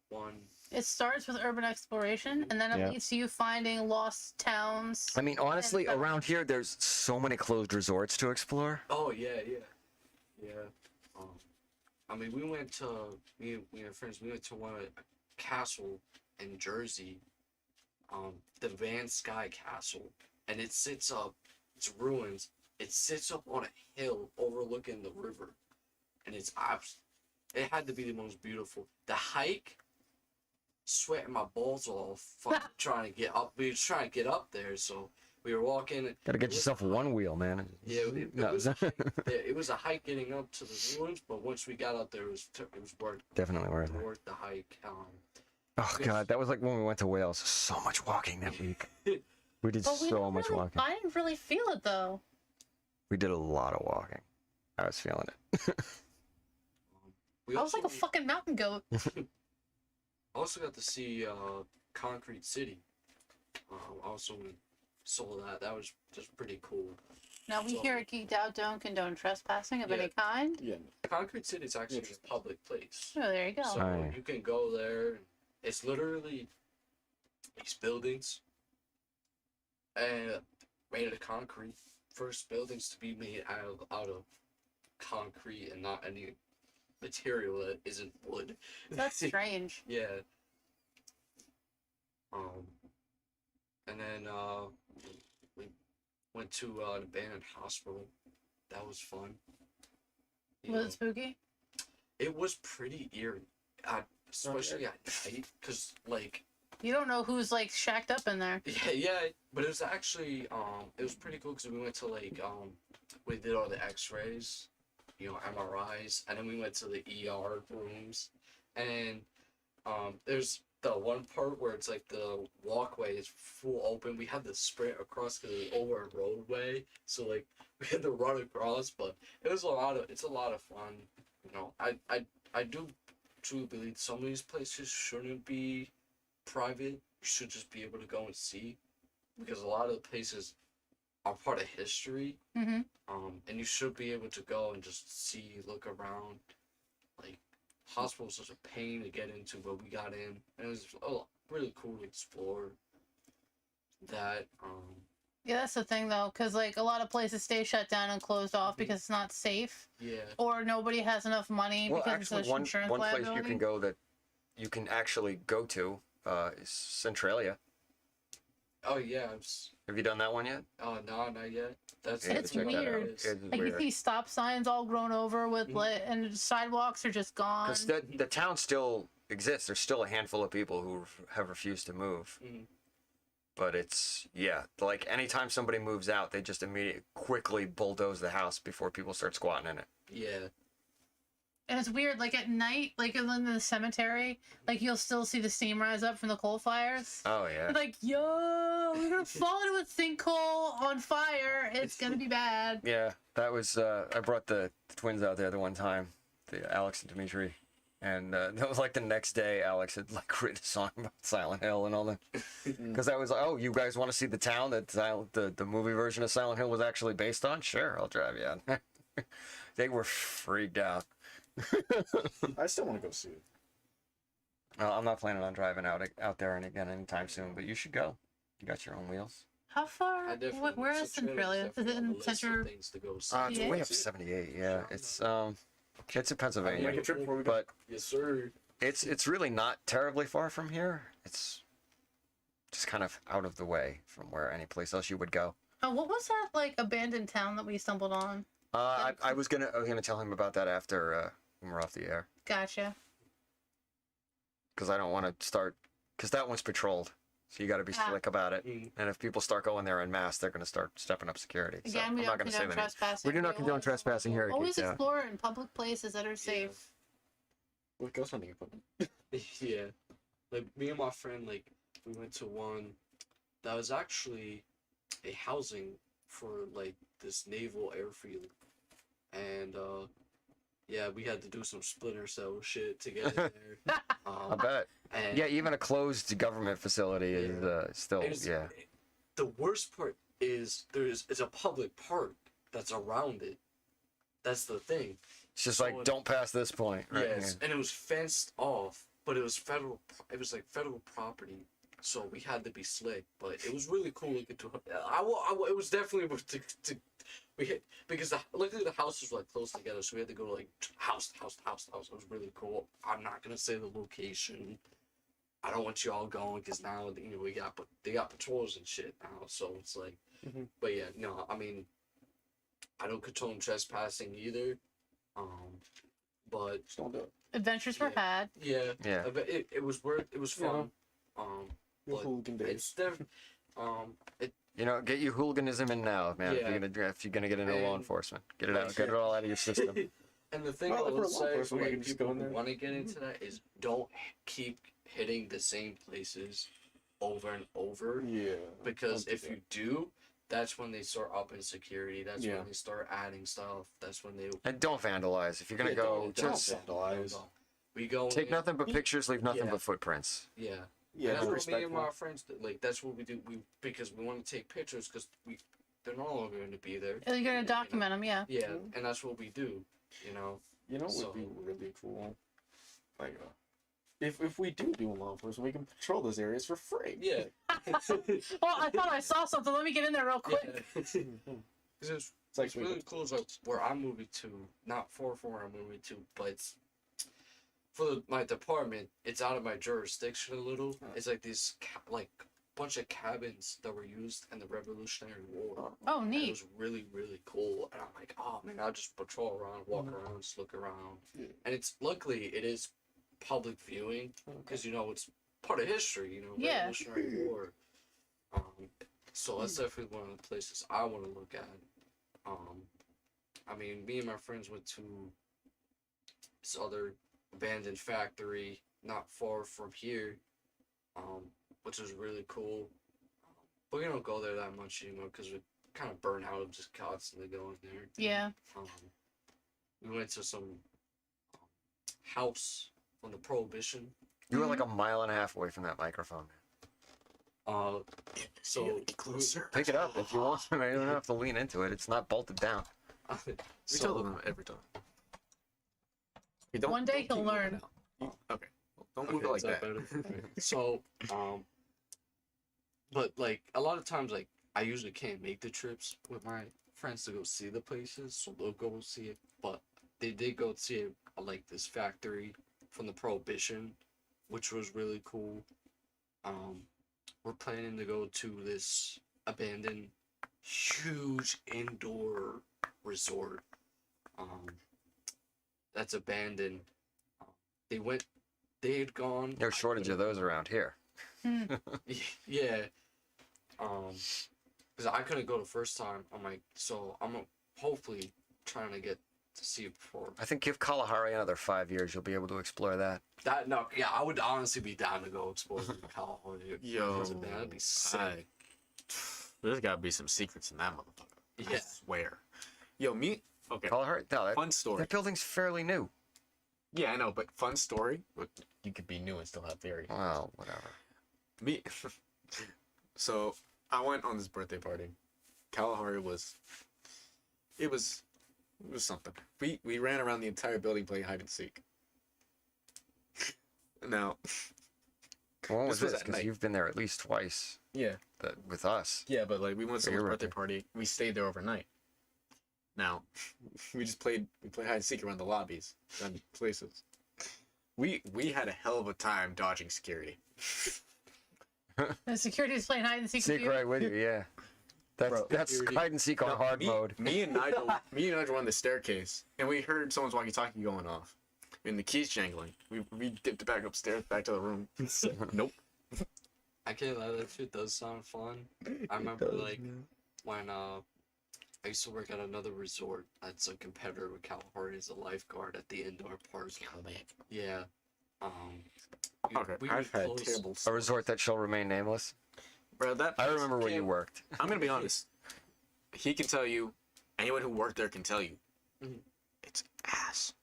one. It starts with urban exploration, and then it Yeah. leads to you finding lost towns. I mean, honestly, And, around here, there's so many closed resorts to explore. Oh yeah. I mean, we went to me and friends. We went to a castle in Jersey, the Van Sky Castle, and it sits up. It's ruins. It sits up on a hill overlooking the river, and it had to be the most beautiful. The hike, sweating my balls off, fucking trying to get up. We were trying to get up there, so we were walking. Gotta get yourself a one wheel, man. Yeah, it No, was a hike getting up to the ruins, but once we got up there, it was worth definitely worth it. the hike. Oh god, that was like when we went to Wales. So much walking that week. We did But we so didn't much really- walking. I didn't really feel it though. We did a lot of walking. I was feeling it. We I was like a fucking mountain goat. also got to see Concrete City. Also saw that. That was just pretty cool. Now we So- here at Geeked Out don't condone trespassing of Yeah. any kind. Yeah. Concrete City is actually a public place. Oh, there you go. So Right. you can go there. It's literally these buildings and made of concrete. First buildings to be made out of concrete and not any material that isn't wood. That's strange. Yeah. And then we went to an abandoned hospital. That was fun. You Was know, it spooky? it was pretty eerie, especially at night, cause like You don't know who's like shacked up in there. yeah, but it was actually it was pretty cool because we went to like we did all the X-rays, you know, MRIs, and then we went to the ER rooms, and there's the one part where it's like the walkway is full open. We had to sprint across over a roadway, so like we had to run across, but it's a lot of fun. You know, I do truly believe some of these places shouldn't be private. You should just be able to go and see, because a lot of the places are part of history. Mm-hmm. And you should be able to go and just see, look around. Like, hospital's such a pain to get into, but we got in, and it was really cool to explore that. Yeah, that's the thing though, because like a lot of places stay shut down and closed off because it's not safe, Yeah. or nobody has enough money Well, because actually, it's an one insurance place liability. you can go that you can actually go to is Centralia. Oh yeah. I was, Have you done that one yet? oh no, not yet. That's Yeah, It's check that out. weird. It's Like you weird. see stop signs all grown over with lit, and the sidewalks are just gone. Because the town still exists. There's still a handful of people who have refused to move. Mhm. But it's, yeah, like anytime somebody moves out, they just immediately quickly bulldoze the house before people start squatting in it. Yeah. And it's weird, like at night, like in the cemetery, like you'll still see the steam rise up from the coal fires. Oh, yeah. Like, yo, we're gonna fall into a sinkhole on fire. It's gonna be bad. Yeah, that was, I brought the twins out there the one time, Alex and Dimitri. And that was like the next day, Alex had like written a song about Silent Hill and all that. Because I was like, oh, you guys want to see the town that the movie version of Silent Hill was actually based on? Sure, I'll drive you out. They were freaked out. I still want to go see it. I'm not planning on driving out there and again anytime soon, but you should go. You got your own wheels. How far? I definitely. Where is Centralia? Is it in Central? Things to go see. It's Yeah. way up 78. Yeah, it's in Make Pennsylvania, a trip before we go. but Yes, sir. it's really not terribly far from here. It's just kind of out of the way from where any place else you would go. Oh, what was that like abandoned town that we stumbled on? I was gonna tell him about that after when we're off the air, Gotcha. because I don't want to start, because that one's patrolled, so you got to be Ah. slick about it. Mm. And if people start going there en masse, they're gonna start stepping up security. So Again, we I'm don't not gonna say condone the name. trespassing. We do not condone trespassing here at Always Geek, yeah. explore in public places that are safe. With ghost hunting equipment. Yeah. Like me and my friend, like we went to one that was actually a housing for like this naval airfield, and yeah, we had to do some Splinter Cell shit to get in there. I bet. And Yeah, even a closed government facility is still, it's- yeah. The worst part is it's a public park that's around it. That's the thing. It's just so like, don't pass this point. Right? Yes, and it was fenced off, but it was federal. It was like federal property, so we had to be slick. But it was really cool looking to. It was definitely we hit because luckily the houses were like close together, so we had to go like house to house to house to house. It was really cool. I'm not gonna say the location. I don't want you all going because now they got patrols and shit now, so it's like. Mhm. But yeah, no, I mean, I don't condone trespassing either. But Just don't do it. Adventures were Yeah. had. yeah, Yeah. but it was worth. It was fun. Your But hooligan It's days. You know, get your hooliganism in now, man. Yeah. If you're gonna get into law And- enforcement, get it out, get it all out of your system. and the thing Well, I if we're would law say enforcement, for we like can just people go in who there. want to get into that is don't keep hitting the same places over and over, Yeah. because don't if do you do, that's when they start upping security. That's Yeah. when they start adding stuff. That's when they And don't vandalize. If you're gonna Yeah, go, don't just vandalize. we go take in- nothing but pictures, leave nothing Yeah. but footprints. Yeah. Yeah, And be that's what me and respectful. my friends do. Like that's what we do. Because we want to take pictures because they're no longer going to be there. You're gonna document them, yeah. Yeah, and that's what we do. You know. You know what So- would be really cool? Like, if we do law enforcement, we can patrol those areas for free. Yeah. Oh, I thought I saw something. Let me get in there real quick. Yeah. 'Cause it's It's like it's really cool. It's like where I'm moving to, not for where I'm moving to, but it's for my department. It's out of my jurisdiction a little. It's like these bunch of cabins that were used in the Revolutionary War. Oh, And it neat. was really, really cool. And I'm like, oh man, I'll just patrol around, walk around, just look around. Yeah. And it's luckily it is public viewing because it's part of history. Yeah. Revolutionary War. So that's definitely one of the places I want to look at. I mean, me and my friends went to this other abandoned factory not far from here, which was really cool. But we don't go there that much anymore because we kind of burn out of just constantly going there. Yeah. We went to some house on the Prohibition. You were like a mile and a half away from that microphone. So Pick it up if you want. You don't have to lean into it. It's not bolted down. We so, tell them that every time. Hey, don't- One day don't he'll keep learn. moving out. Okay. Well, don't Okay, move it like is that that. better? So, but like a lot of times, like I usually can't make the trips with my friends to go see the places, so they'll go see it. But they did go see it, like this factory from the Prohibition, which was really cool. We're planning to go to this abandoned, huge indoor resort. That's abandoned. They had gone. There's a shortage of those around here. Yeah. Because I couldn't go the first time. I'm like, so I'm hopefully trying to get to see it before. I think give Kalahari another 5 years, you'll be able to explore that. I would honestly be down to go explore California. Yo, That'd be sick. There's gotta be some secrets in that motherfucker. I Yeah. swear. Yo, okay. Kalahari? No, Fun story. that building's fairly new. Yeah, I know, but fun story. But you could be new and still have theory. Well, whatever. Me. So I went on this birthday party. Kalahari was. It was something. We ran around the entire building playing hide and seek. Now. When was was this? at Because night. you've been there at least twice Yeah. with us. Yeah, but like we went to For someone's your birthday birthday. party. We stayed there overnight. Now, we played hide and seek around the lobbies and places. We had a hell of a time dodging security. The security is playing hide and seek with Seek you. right with you, yeah. Bro, That's hide and seek on No, hard me, mode. Me and Nigel were on the staircase, and we heard someone's walkie-talkie going off, and the keys jangling. We dipped back upstairs, back to the room. Nope. I can't lie, that shit does sound fun. I remember when I used to work at another resort that's a competitor with Kalahari as a lifeguard at the indoor park. Yeah. Okay, we I've were had close. terrible. A resort that shall remain nameless. Bro, that I remember where you worked. I'm gonna be honest. He can tell you. Anyone who worked there can tell you. Mhm. It's ass.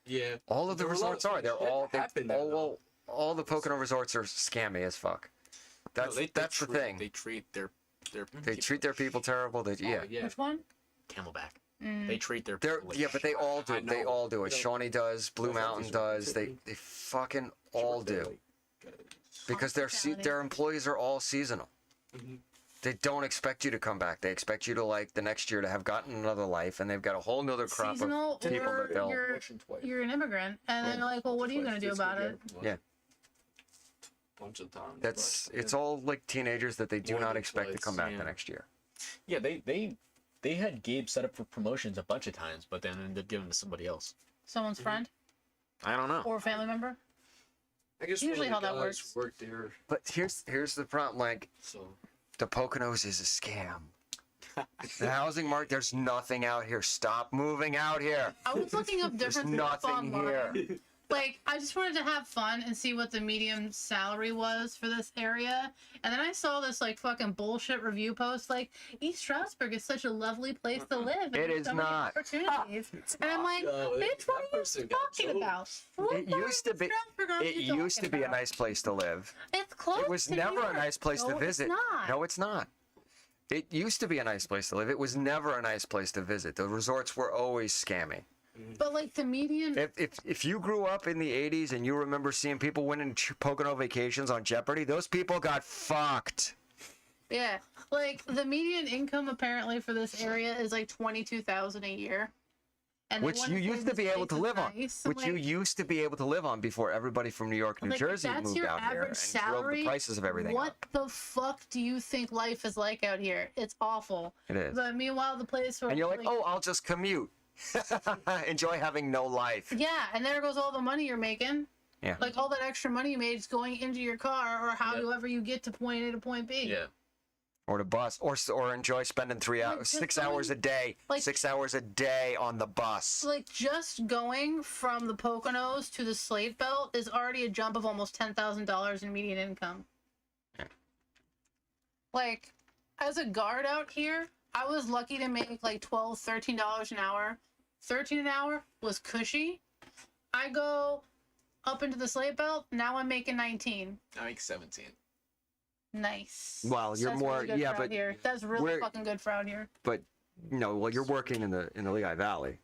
Yeah. All of the There were a lot resorts of are. They're shit all. happened there, though. All the Pocono resorts are scammy as fuck. That's No, they that's the treat- thing. They treat their They treat their people terrible. They, yeah. Oh, yeah. Which one? Camelback. Mm. They treat their They're people like yeah, but they shit. all do. I It. They know. all do it. They don't- Shawnee does. Blue That's not Mountain just does. They one. they fucking all do because Hospitality. their employees are all seasonal. Mhm. They don't expect you to come back. They expect you to like the next year to have gotten another life, and they've got a whole nother crop Seasonal, of people or that they'll. you're an immigrant, and then they're like, well, what are you gonna do about it? Yeah. Bunch of times. That's but, it's all like teenagers that they do More not than expect to twice, come back yeah. the next year. Yeah, they had Gabe set up for promotions a bunch of times, but then ended up giving it to somebody else. Someone's friend I don't know. or family member. I guess Usually one of the how that guys works. worked there, But here's the problem. Like so the Poconos is a scam. The housing market. There's nothing out here. Stop moving out here. I was looking up There's different stuff nothing online. here. Like, I just wanted to have fun and see what the median salary was for this area. And then I saw this, like, fucking bullshit review post, like, East Stroudsburg is such a lovely place to live. and It there's is so many not. opportunities. And I'm like, No, bitch, what that are you person got talking about? jokes. What It part used of to be. Stroudsburg are It you used to talking be a about? nice place to live. It's close It was to never here. a nice place No, to visit. It's not. No, it's not. It used to be a nice place to live. It was never a nice place to visit. The resorts were always scammy. But, like, the median... If you grew up in the 80s and you remember seeing people winning Pocono vacations on Jeopardy, those people got fucked. Yeah, like the median income apparently for this area is like $22,000 a year, and they Which wanna you say used to this be able place to is live on. nice, Which you like- used to be able to live on before everybody from New York, New like, if Jersey that's moved your out here average and drove salary, the prices of everything what up. the fuck do you think life is like out here? It's awful. It is. But meanwhile, the place where And you're like, oh, I'll just commute. Enjoy having no life. yeah, and there goes all the money you're making. Yeah. Like all that extra money you made is going into your car or however you get to point A to point B. Yeah. Or the bus, or enjoy spending 3 Like, hours, just 6 hours a going- day, like- 6 hours a day on the bus. Like just going from the Poconos to the Slate Belt is already a jump of almost $10,000 in median income. Yeah. Like, as a guard out here, I was lucky to make like $12, $13 an hour. 13 an hour was cushy. I go up into the Slate Belt, now I'm making 19. I make 17. Nice. Well, you're That's more- really good yeah, for out but here. That's really we're- fucking good for out here. But no, well, you're working in the Lehigh Valley.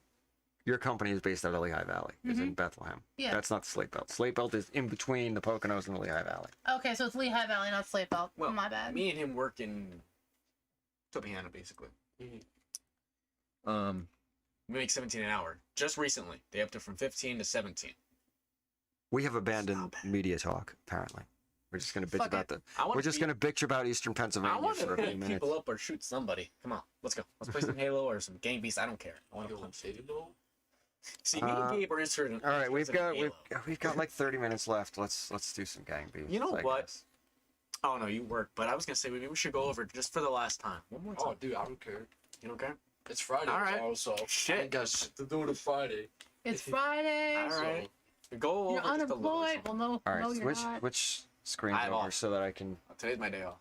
Your company is based out of Lehigh Valley. It's in Bethlehem. Yeah. That's not the Slate Belt. Slate Belt is in between the Poconos and the Lehigh Valley. Okay, so it's Lehigh Valley, not Slate Belt. Well, My bad. Me and him work in Topiana, basically. Mhm. We make 17 an hour. Just recently, they upped it from 15 to 17. We have abandoned media talk. Apparently, we're just gonna bitch Fuck about it. We're just gonna bitch about Eastern I Pennsylvania want to for a few pick minutes. people up or shoot somebody. Come on, let's go. Let's play some Halo or some Gang Beasts. I don't care. I want to punch. See, me and Gabe are interested. All right, we've got like 30 minutes left. Let's do some gang beats. You know I what? guess. Oh no, you work. But I was gonna say maybe we should go over just for the last time. One more time. Oh, dude, I don't care. You don't care? It's Friday All right. tomorrow, so Shit. I ain't got shit to do with Friday. It's Friday. All right. Go over You're just a little unemployed. bit. Well, no, All right, no, you're not. which screen's I'm over off. so that I can Today's my day off.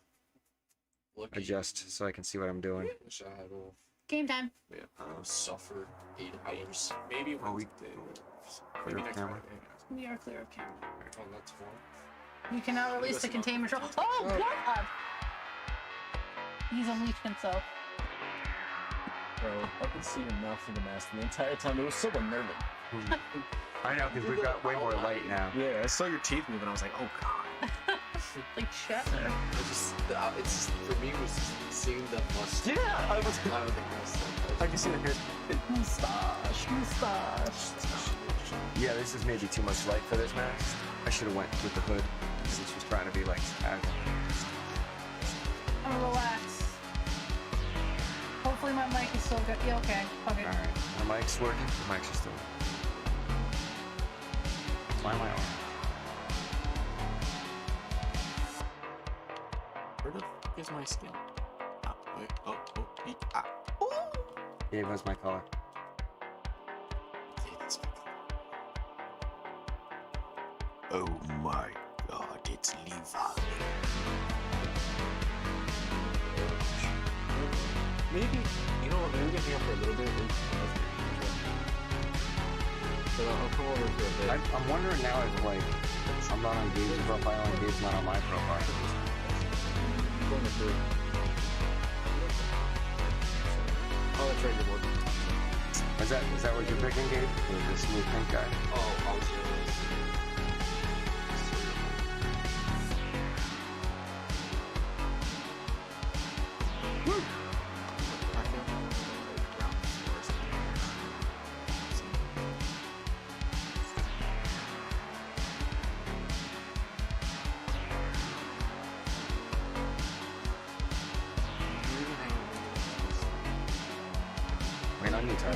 Look adjust, so I can see what I'm doing. Wish I had off. Game time. Yeah. Suffered 8 hours. Maybe Oh, we- Wednesday. Clear Maybe up next camera. Friday. We are clear of camera. Oh, that's fine. You can now release the Listen up. containment. Oh, God! He's unleashed himself. Bro, I could see your mouth through the mask the entire time. It was so unnerving. I know, because we've got way more light now. Yeah, I saw your teeth move and I was like, oh god. Like Shatner. It's just, for me, it was just seeing that mustache. Yeah, I was. I don't think that's I can see the hair. Mustache. Yeah, this is maybe too much light for this mask. I should have went with the hood, since she's trying to be like casual. I'm gonna relax. Hopefully my mic is still good. Yeah, okay. Okay. All right, my mic's working. The mics are still. Why am I on? Where the fuck is my skin? Ah, wait, Gabe, how's my color? Okay, that's my color. Oh my god, it's Levi. Maybe, you know what, maybe we can hang out for a little bit. So I'll come over for a bit. I'm wondering now if, like, I'm not on Gabe's profile and Gabe's not on my profile. Going to three. Oh, that's right, you're working. Is that what you're picking, Gabe? Or the smooth pink guy? Oh, I was Wait, on you, Ty.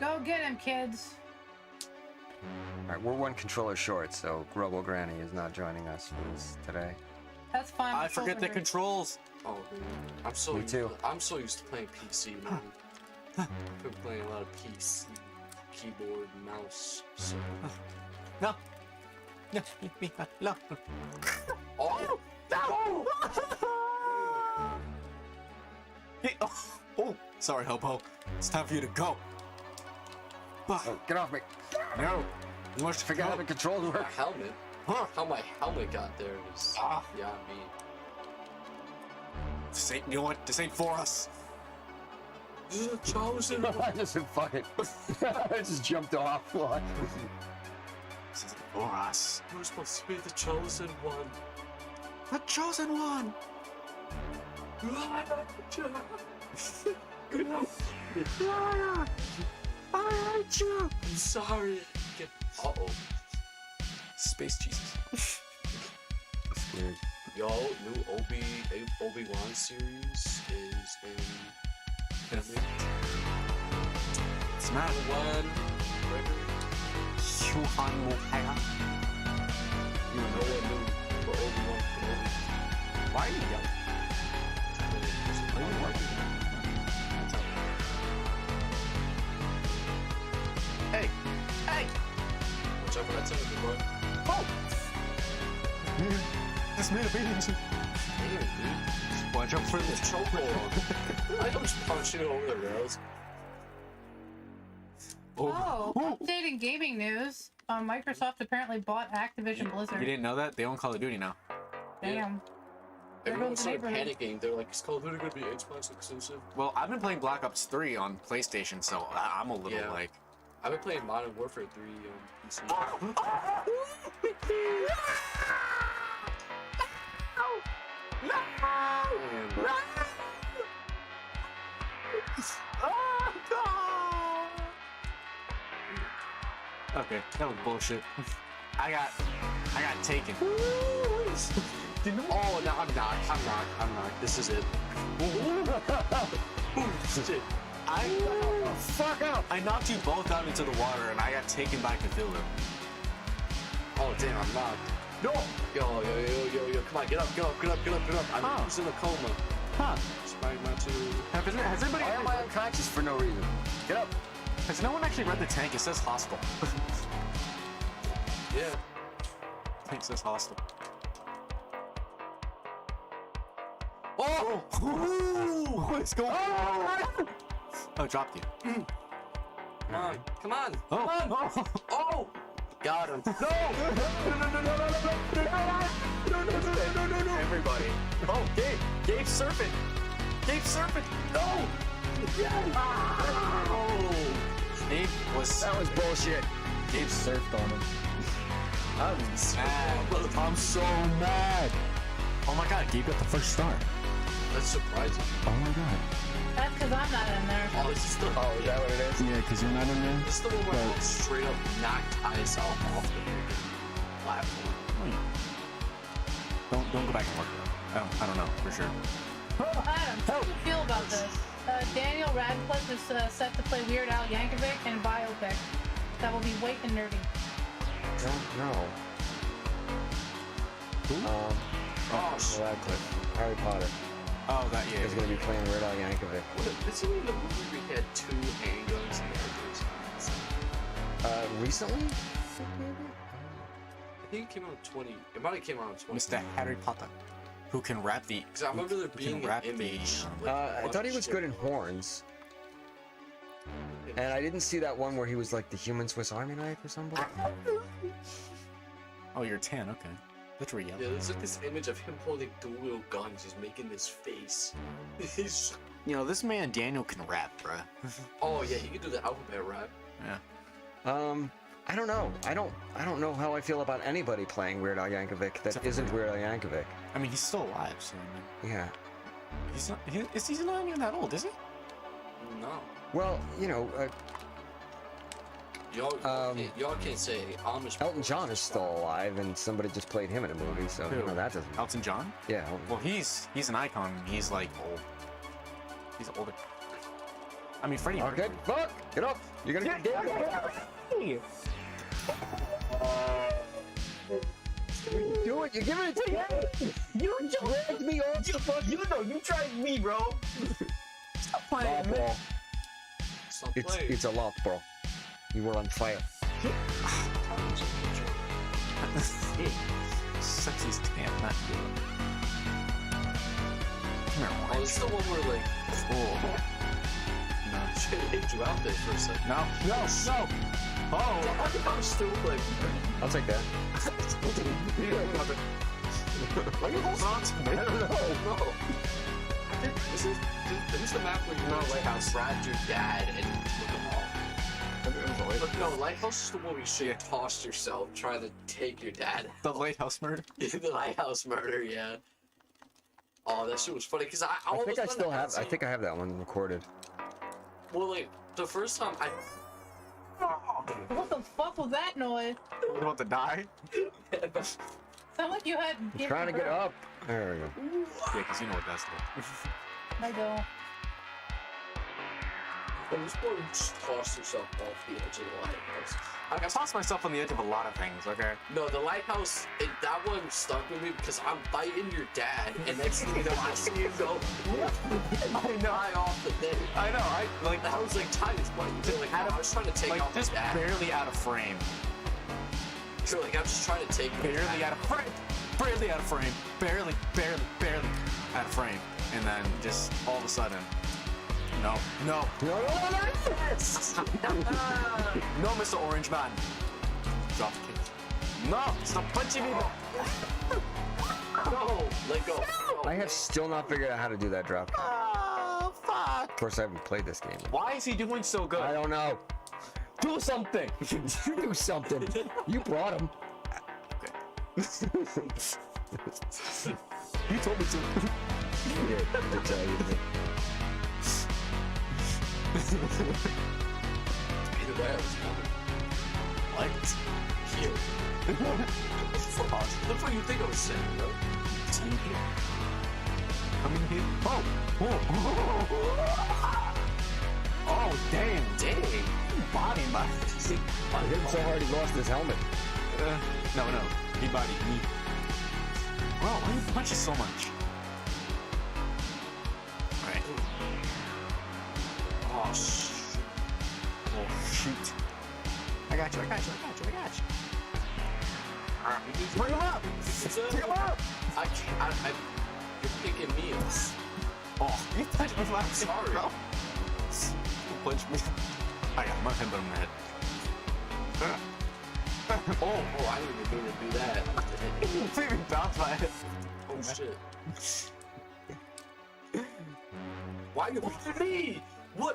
Go get him, kids. Alright, we're one controller short, so Grubble Granny is not joining us for this today. That's fine. I forget the Controls controls. Oh, dude. Me too. I'm so used to playing PC, man. I've been playing a lot of PC, keyboard, mouse. So. No. No, leave me alone. Oh, No! Hey, oh, sorry, Hobo. It's time for you to go. Oh, get off me! No. You want to Forget how the controls my work. helmet. Huh. How my helmet got there is yeah, me. This ain't, you know what? This ain't for us. This is a chosen I just said fuck it. I just jumped off. This isn't for us. You're supposed to be the chosen one. The chosen one. I hate you. I'm sorry. Uh-oh. Space Jesus. That's weird. Yo, new Obi-Wan series is in filming. It's not One. Shuhan Mohair. You know what new for Obi-Wan Kenobi? Why are you yelling? Are you working? Hey! Hey! Watch out for that son of a boy. Oh! This made a big Damn, dude. Watch out for The this. chokehold. I don't punch it over the rails. Oh, updating gaming news. Microsoft apparently bought Activision Blizzard. You didn't know that? They own Call of Duty now. Damn. There Everyone goes the started neighborhood. panicking. They're like, is Call of Duty gonna be Xbox exclusive? Well, I've been playing Black Ops 3 on PlayStation, so I'm a little Yeah. like, I've been playing Modern Warfare 3 on PC. Okay, that was bullshit. I got taken. Oh, no, I'm not. This is it. Shit. Fuck out! I knocked you both out into the water, and I got taken by Cthulhu. Oh, damn, I'm knocked. No! Yo, come on, get up. I'm just in a coma. Huh? Spike my two. Has anybody? Why am I unconscious for no reason? Get up. Has no one actually read the tank? It says hostile. Yeah. Tank says hostile. Oh! What's going on? Oh, it dropped you. Come on. Oh. Oh! Got him. No! No. Everybody. Oh, Gabe. Gabe's surfing. No! Gabe was. That was bullshit. Gabe surfed on him. I'm Mad. I'm so mad. Oh my god, Gabe got the first star. That's surprising. Oh my god. That's because I'm not in there. Oh, this is the. Oh, is that what it is? Yeah, because you're not in there. This is the one where I straight up knocked myself off the platform. Don't go back and work. I don't know for sure. Adam, how do you feel about this? Daniel Radcliffe is set to play Weird Al Yankovic in biopic. That will be White and Nerdy. Don't know. Radcliffe. Harry Potter. Oh, that yeah. He's gonna be playing Weird Al Yankovic. This is in the movie we had 2 handguns and Recently? I think it came out in 20. It might have came out in 20. Mr. Harry Potter, who can rap the. Because I remember there being an image. I thought he was good in horns. And I didn't see that one where he was like the human Swiss Army knife or something. Oh, you're 10. Okay, that's real. Yeah, there's like this image of him holding dual guns, just making this face. He's. You know, this man Daniel can rap, bruh. Oh yeah, he can do the alphabet rap. Yeah. I don't know. I don't know how I feel about anybody playing Weird Al Yankovic that Except for isn't Weird Al Yankovic. I mean, he's still alive, so I mean, Yeah. he's not. He's not even that old, is he? No. Well, you know, Y'all can't say Amish. Elton John is still alive, and somebody just played him in a movie, so you Who? know that doesn't. Elton John? Yeah. Elton- Well, he's an icon. He's like old. He's older. I mean, Freddie. Oh, good. Fuck! Get up! You're gonna get down. Do it! You're giving it to me! You dragged me off the fucking. You know, you tried me, bro. Stop playing, Loft man. ball. Stop playing. It's a loft ball. You were on fire. Sexy's tan, not good. Come here, Oh, this is the one where like Oh. shit hit you out there for a second. No. Oh. I'm still like. I'll take that. Are you holding on to me? I don't know. No. This is the map where you're not lighthouse. Grabbed your dad and took him off. But no, lighthouse is the one where you should tossed yourself trying to take your dad. The lighthouse murder? The lighthouse murder, yeah. Oh, that shit was funny because I I think I almost still went have. I think I have that one recorded. Well, like the first time I. What the fuck was that noise? You want to die? Sound like you had. I'm trying to get up. There we go. Yeah, because you know what that's like. I don't. Well, this boy just tossed himself off the edge of the lighthouse. I toss myself on the edge of a lot of things, okay? No, the lighthouse, that one stuck with me because I'm biting your dad, and next thing you know, I see you go fly off the thing. I know, I was like, Titus, what? You're like, I was trying to take off just his dad. barely out of frame. You're like, I'm just trying to take him Barely out of frame. Barely out of frame. Barely out of frame. And then just all of a sudden, no. No. Yes! No, Mr. Orange Man. Drop the kick. No, stop punching me. No, let go. I have still not figured out how to do that drop. Oh, fuck. Of course, I haven't played this game. Why is he doing so good? I don't know. Do something. You do something. You brought him. You told me to. Yeah, to tell you. Either way, I was coming. What? Here. That's what you think I was saying, bro. Coming here. Oh. Oh, damn. Dang. Body my. I hit him so hard he lost his helmet. No. He bodied me. Bro, why you punching so much? Alright. Oh, shoot. I got you. Bring him up! Bring him up! I can't. You're picking meals. Oh, you touched me last Sorry. bro. Punch me. I got my head on my head. Oh, I didn't even mean to do that. Please bounce my head. Oh shit. Why you looking at me? What?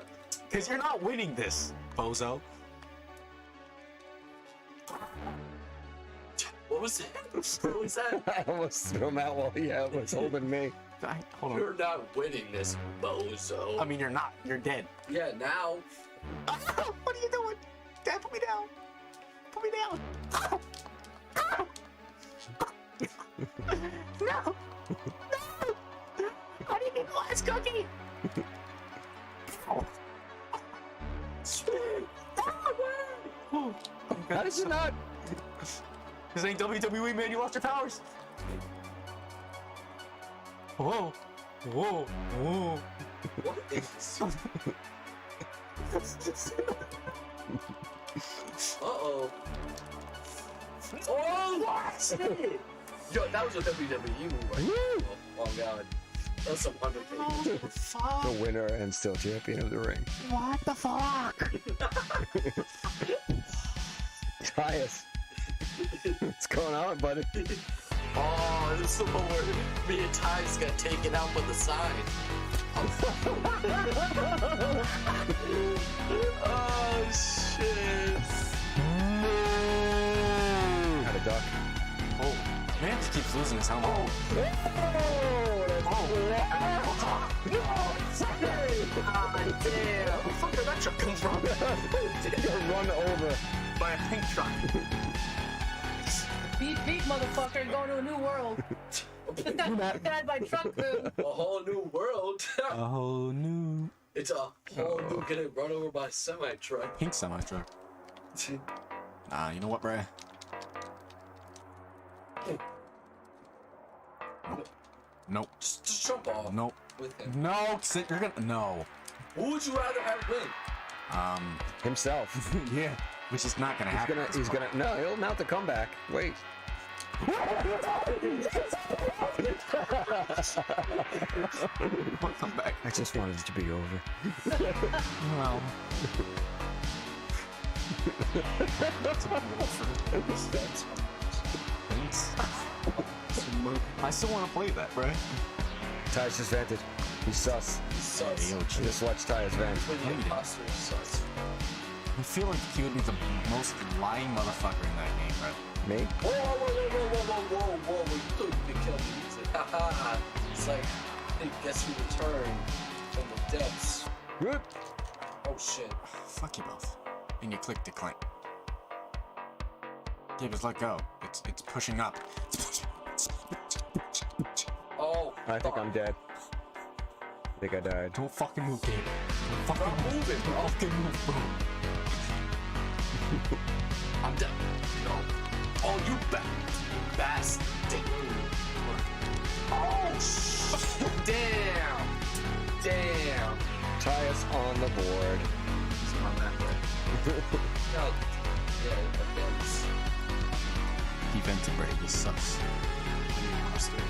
Because you're not winning this, bozo. What was that? What was that? I almost threw him out while he was holding me. Hold on. You're not winning this, bozo. I mean, you're not. You're dead. Yeah, now. What are you doing? Dad, put me down. Put me down. No. I need a glass cookie. How did you not? This ain't WWE, man. You lost your powers. Whoa. What is? Uh-oh. Oh, shit! Yo, that was a WWE move. Right? Oh, God. That's some Undertaker. The winner and still champion of the ring. What the fuck? Tyus. What's going on, buddy? Oh, this is the one where me and Tyus got taken out with the sign. Oh, shit. Had a duck. Oh, man just keeps losing his helmet. Damn. Where the fuck did that truck come from? You're run over. By a pink truck. Beep, motherfucker, going to a new world. Dad by truck food. A whole new world. A whole new It's a whole new getting run over by a semi-truck. pink semi truck. Nah, you know what, bruh? Nope. Just jump off Nope. with him. No, sit. You're gonna. No. Who would you rather have win? Himself. Yeah. Which is not gonna happen. No, he'll mount the comeback. Wait. We'll come back. I just wanted it to be over. Well. Thanks. I still want to play that, bruh. Tyus just vented. He's sus. Sus. Just watch Tyus vent. When the imposter is sus. I feel like he would be the most lying motherfucker in that game, right? Me? Whoa. You thought you could kill me easily. Haha. It's like, hey, guess who returned from the depths? Good. Oh, shit. Fuck you both. And you click decline. Yeah, just let go. It's pushing up. Oh, I think I'm dead. I think I died. Don't fucking move, Gabe. Don't fucking I'm moving, bro. fucking move, bro. I'm dead. No. Oh, you bastard. Oh, damn. Tyus on the board. He's on that way. God. Yeah, events. He vented, bro. He was sus.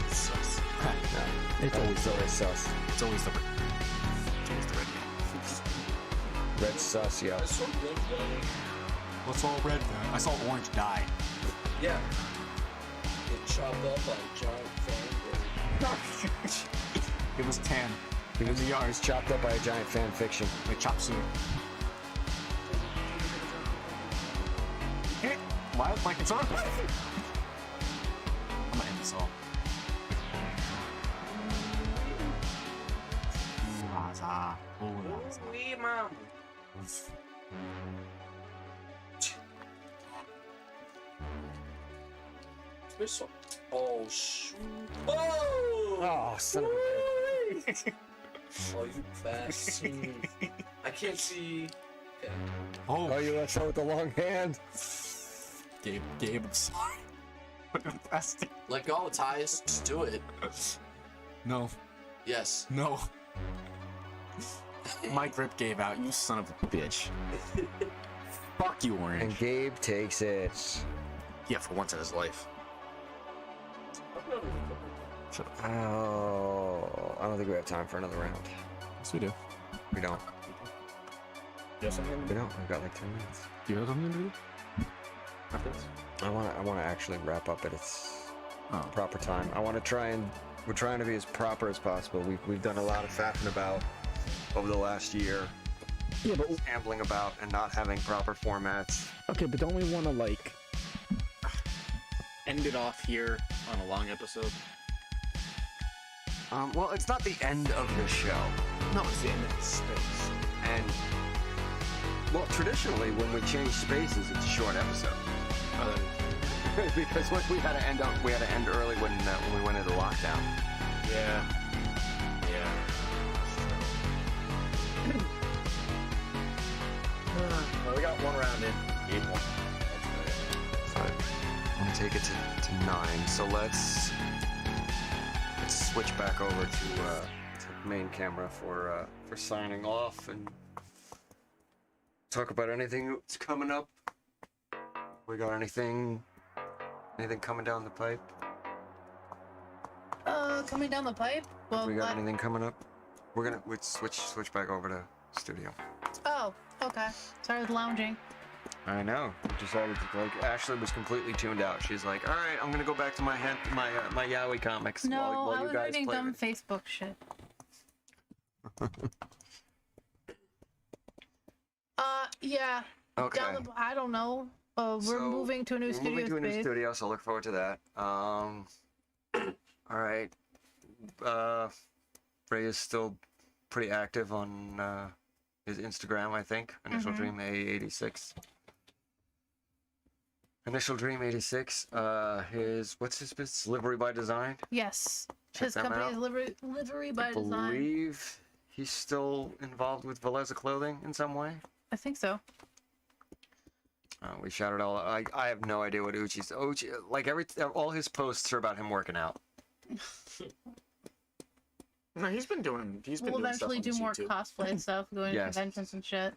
Sus. It's always sus. It's always the red guy. Red sus, yeah. I saw red guy. What's all red guy? I saw orange die. Yeah. Get chopped up by a giant fan. It was tan. He was chopped up by a giant fan fiction. Like chop suey. Why is my guitar? I'm gonna end this all. Raza. Oh, Raza. Wee mom. Oh shoot! Oh! Oh, son of a bitch. Oh, you bastard! I can't see. Okay. Oh, Oh, you left out with the long hand. Gabe, I'm sorry. Bastard. Let go, Tyus. Just do it. No, Yes. no. My grip gave out, you son of a bitch. Fuck you, Orange. And Gabe takes it. Yeah, for once in his life. Oh, I don't think we have time for another round. Yes, we do. We don't. Yes, I'm We don't. We've got like 10 minutes. Do you have something to do? After this? I want to actually wrap up at its Oh. proper time. I want to try and we're trying to be as proper as possible. We've done a lot of faffing about over the last year. Yeah, but Ambling about and not having proper formats. okay, but don't we want to like end it off here on a long episode? Well, it's not the end of the show. No, it's the end of the space. And well, traditionally, when we change spaces, it's a short episode. Because we had to end early when we went into lockdown. Yeah. Yeah. Well, we got one round in. Game one. I'm gonna take it to 9. So let's switch back over to main camera for signing off and talk about anything that's coming up. We got anything coming down the pipe? Coming down the pipe? Well, We got anything coming up? We'll switch back over to studio. Oh, okay. Sorry, I was lounging. I know. We decided to Ashley was completely tuned out. She's like, all right, I'm gonna go back to my yaoi comics No, while I you was guys reading play. dumb Facebook shit. Yeah. Okay. I don't know. We're So, moving to a new We're studio moving to a new space. studio, so look forward to that. All right. Ray is still pretty active on his Instagram, I think. Initial Mhm. Dream A86. Initial Dream 86. What's his business? Livery by Design. Yes. Check His them company out. is Livery by I Design. believe he's still involved with Veleza Clothing in some way. I think so. We shouted all. I have no idea what Uchi. Like all his posts are about him working out. No, he's been doing. He's been We'll doing stuff eventually on do his more YouTube. cosplay stuff, going to Yes. conventions and shit.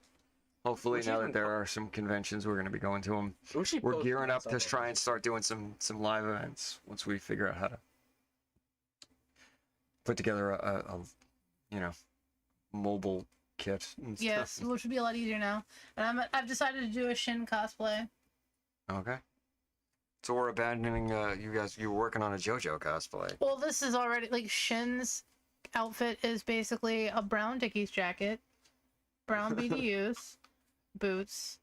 Hopefully, Uchi's now been that there are some conventions, we're going to be going to them. Uchi We're posts gearing up to stuff try on and start doing some live events once we figure out how to put together a mobile kit. And Yes, stuff. which would be a lot easier now. And I've decided to do a Shin cosplay. Okay. So we're abandoning you guys. You were working on a JoJo cosplay. Well, this is already like Shin's outfit is basically a brown Dickies jacket, brown BDUs, boots,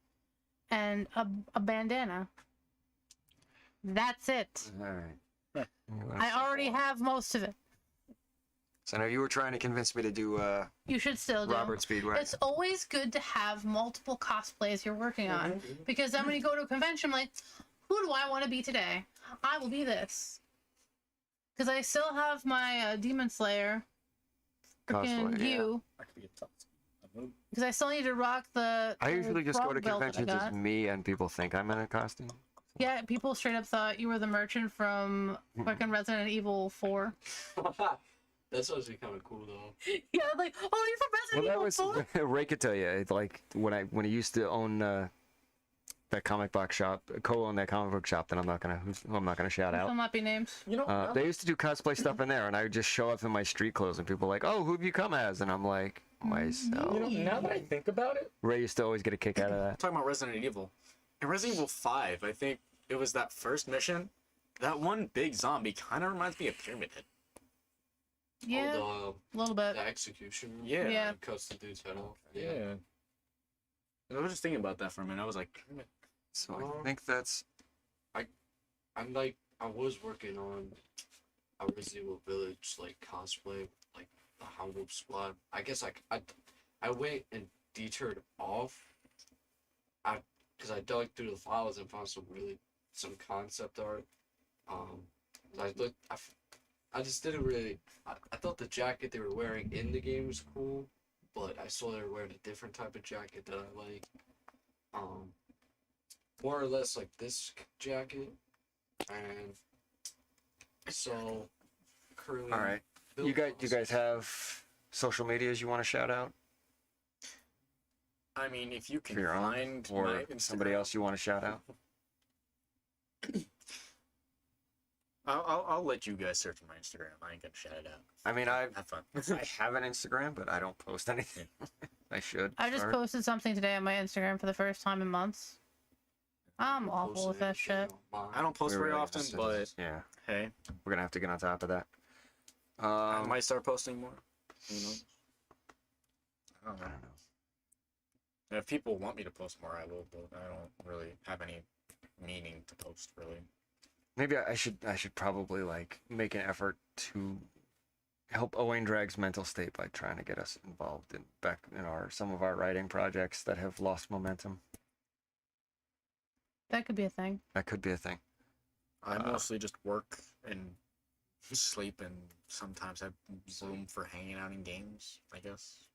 and a bandana. That's it. All right. I already have most of it. So now you were trying to convince me to do You should still do. Robert Speedway. It's always good to have multiple cosplays you're working on, because then when you go to a convention, I'm like, who do I want to be today? I will be this. Because I still have my Demon Slayer freaking Cosplay, yeah. you. I could be a tough. Because I still need to rock the. I usually just go to frog belt that I conventions as got. me, and people think I'm in a costume. Yeah, people straight up thought you were the merchant from fucking Resident Evil 4. That's actually kind of cool though. Yeah, like, oh, you're from Well, Resident that Evil was 4? Ray could tell you. It's like when I used to own that comic box shop, co-own that comic book shop that I'm not gonna shout I'll out. not be named. You know, They used to do cosplay stuff in there, and I would just show up in my street clothes, and people were like, "Oh, who have you come as?" And I'm like, myself. you know, now that I think about it, Ray used to always get a kick out of that. Talking about Resident Evil. In Resident Evil 5, I think it was that first mission. That one big zombie kind of reminds me of Pyramid Head. Yeah, Oh, a little bit. the execution. Yeah. Yeah. It cuts the dude's head off. Yeah. I was just thinking about that for a minute. I was like, Pyramid. So I think that's I was working on a Resident Evil Village like cosplay, like the Howard Squad. I guess I went and detoured off. Because I dug through the files and found some concept art. I just didn't really. I thought the jacket they were wearing in the game was cool, but I saw they were wearing a different type of jacket that I like. More or less like this jacket, and so currently. All right. You guys have social medias you want to shout out? I mean, if you can For your own, find or my somebody Instagram- else you want to shout out? I'll let you guys search my Instagram. I ain't gonna shout it out. I mean, I Have fun. have an Instagram, but I don't post anything. I should. I just start. posted something today on my Instagram for the first time in months. I'm awful with that shit. I don't post We very really often, have to- but yeah, hey, we're gonna have to get on top of that. I might start posting more. You know, I don't know. And if people want me to post more, I will. But I don't really have any meaning to post really. Maybe I should probably like make an effort to help Owain Drag's mental state by trying to get us involved in some of our writing projects that have lost momentum. That could be a thing. That could be a thing. I mostly just work and sleep, and sometimes have room for hanging out in games. I guess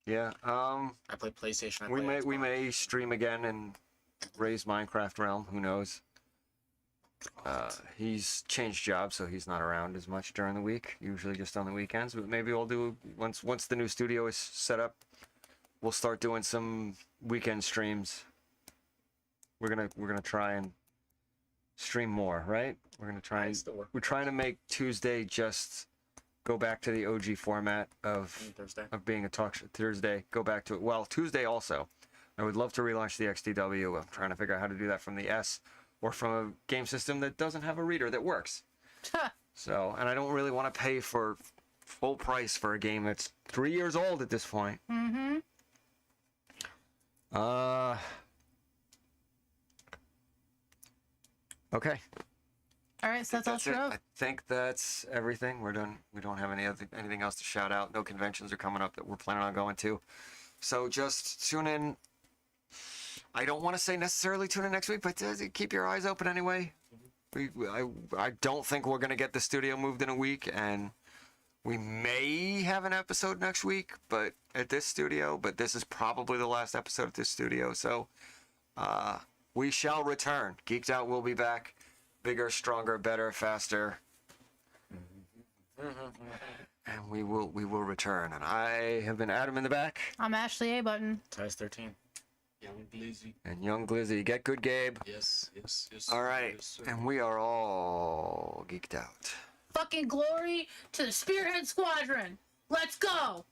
Yeah. I play PlayStation. We may stream again and raise Minecraft Realm. Who knows? He's changed jobs, so he's not around as much during the week. Usually just on the weekends. But maybe we'll do once the new studio is set up. We'll start doing some weekend streams. We're gonna try and stream more, right? We're gonna try and we're trying to make Tuesday just go back to the OG format of Thursday. being a talk show. Thursday, go back to it. Well, Tuesday also. I would love to relaunch the XDW. I'm trying to figure out how to do that from the S or from a game system that doesn't have a reader that works. So, and I don't really want to pay for full price for a game that's 3 years old at this point. Mm-hmm. Okay. All right, so that's all it. true. I think that's everything. We're done. We don't have anything else to shout out. No conventions are coming up that we're planning on going to. So just tune in. I don't want to say necessarily tune in next week, but keep your eyes open anyway. I don't think we're going to get the studio moved in a week, and we may have an episode next week, but at this studio, but this is probably the last episode at this studio. So we shall return. Geeked Out will be back. Bigger, stronger, better, faster. And we will return. And I have been Adam in the back. I'm Ashley A. Button. Size 13. Young Glizzy. And Young Glizzy. Get good, Gabe. Yes. All right. Yes, sir. And we are all geeked out. Fucking glory to the Spearhead Squadron. Let's go.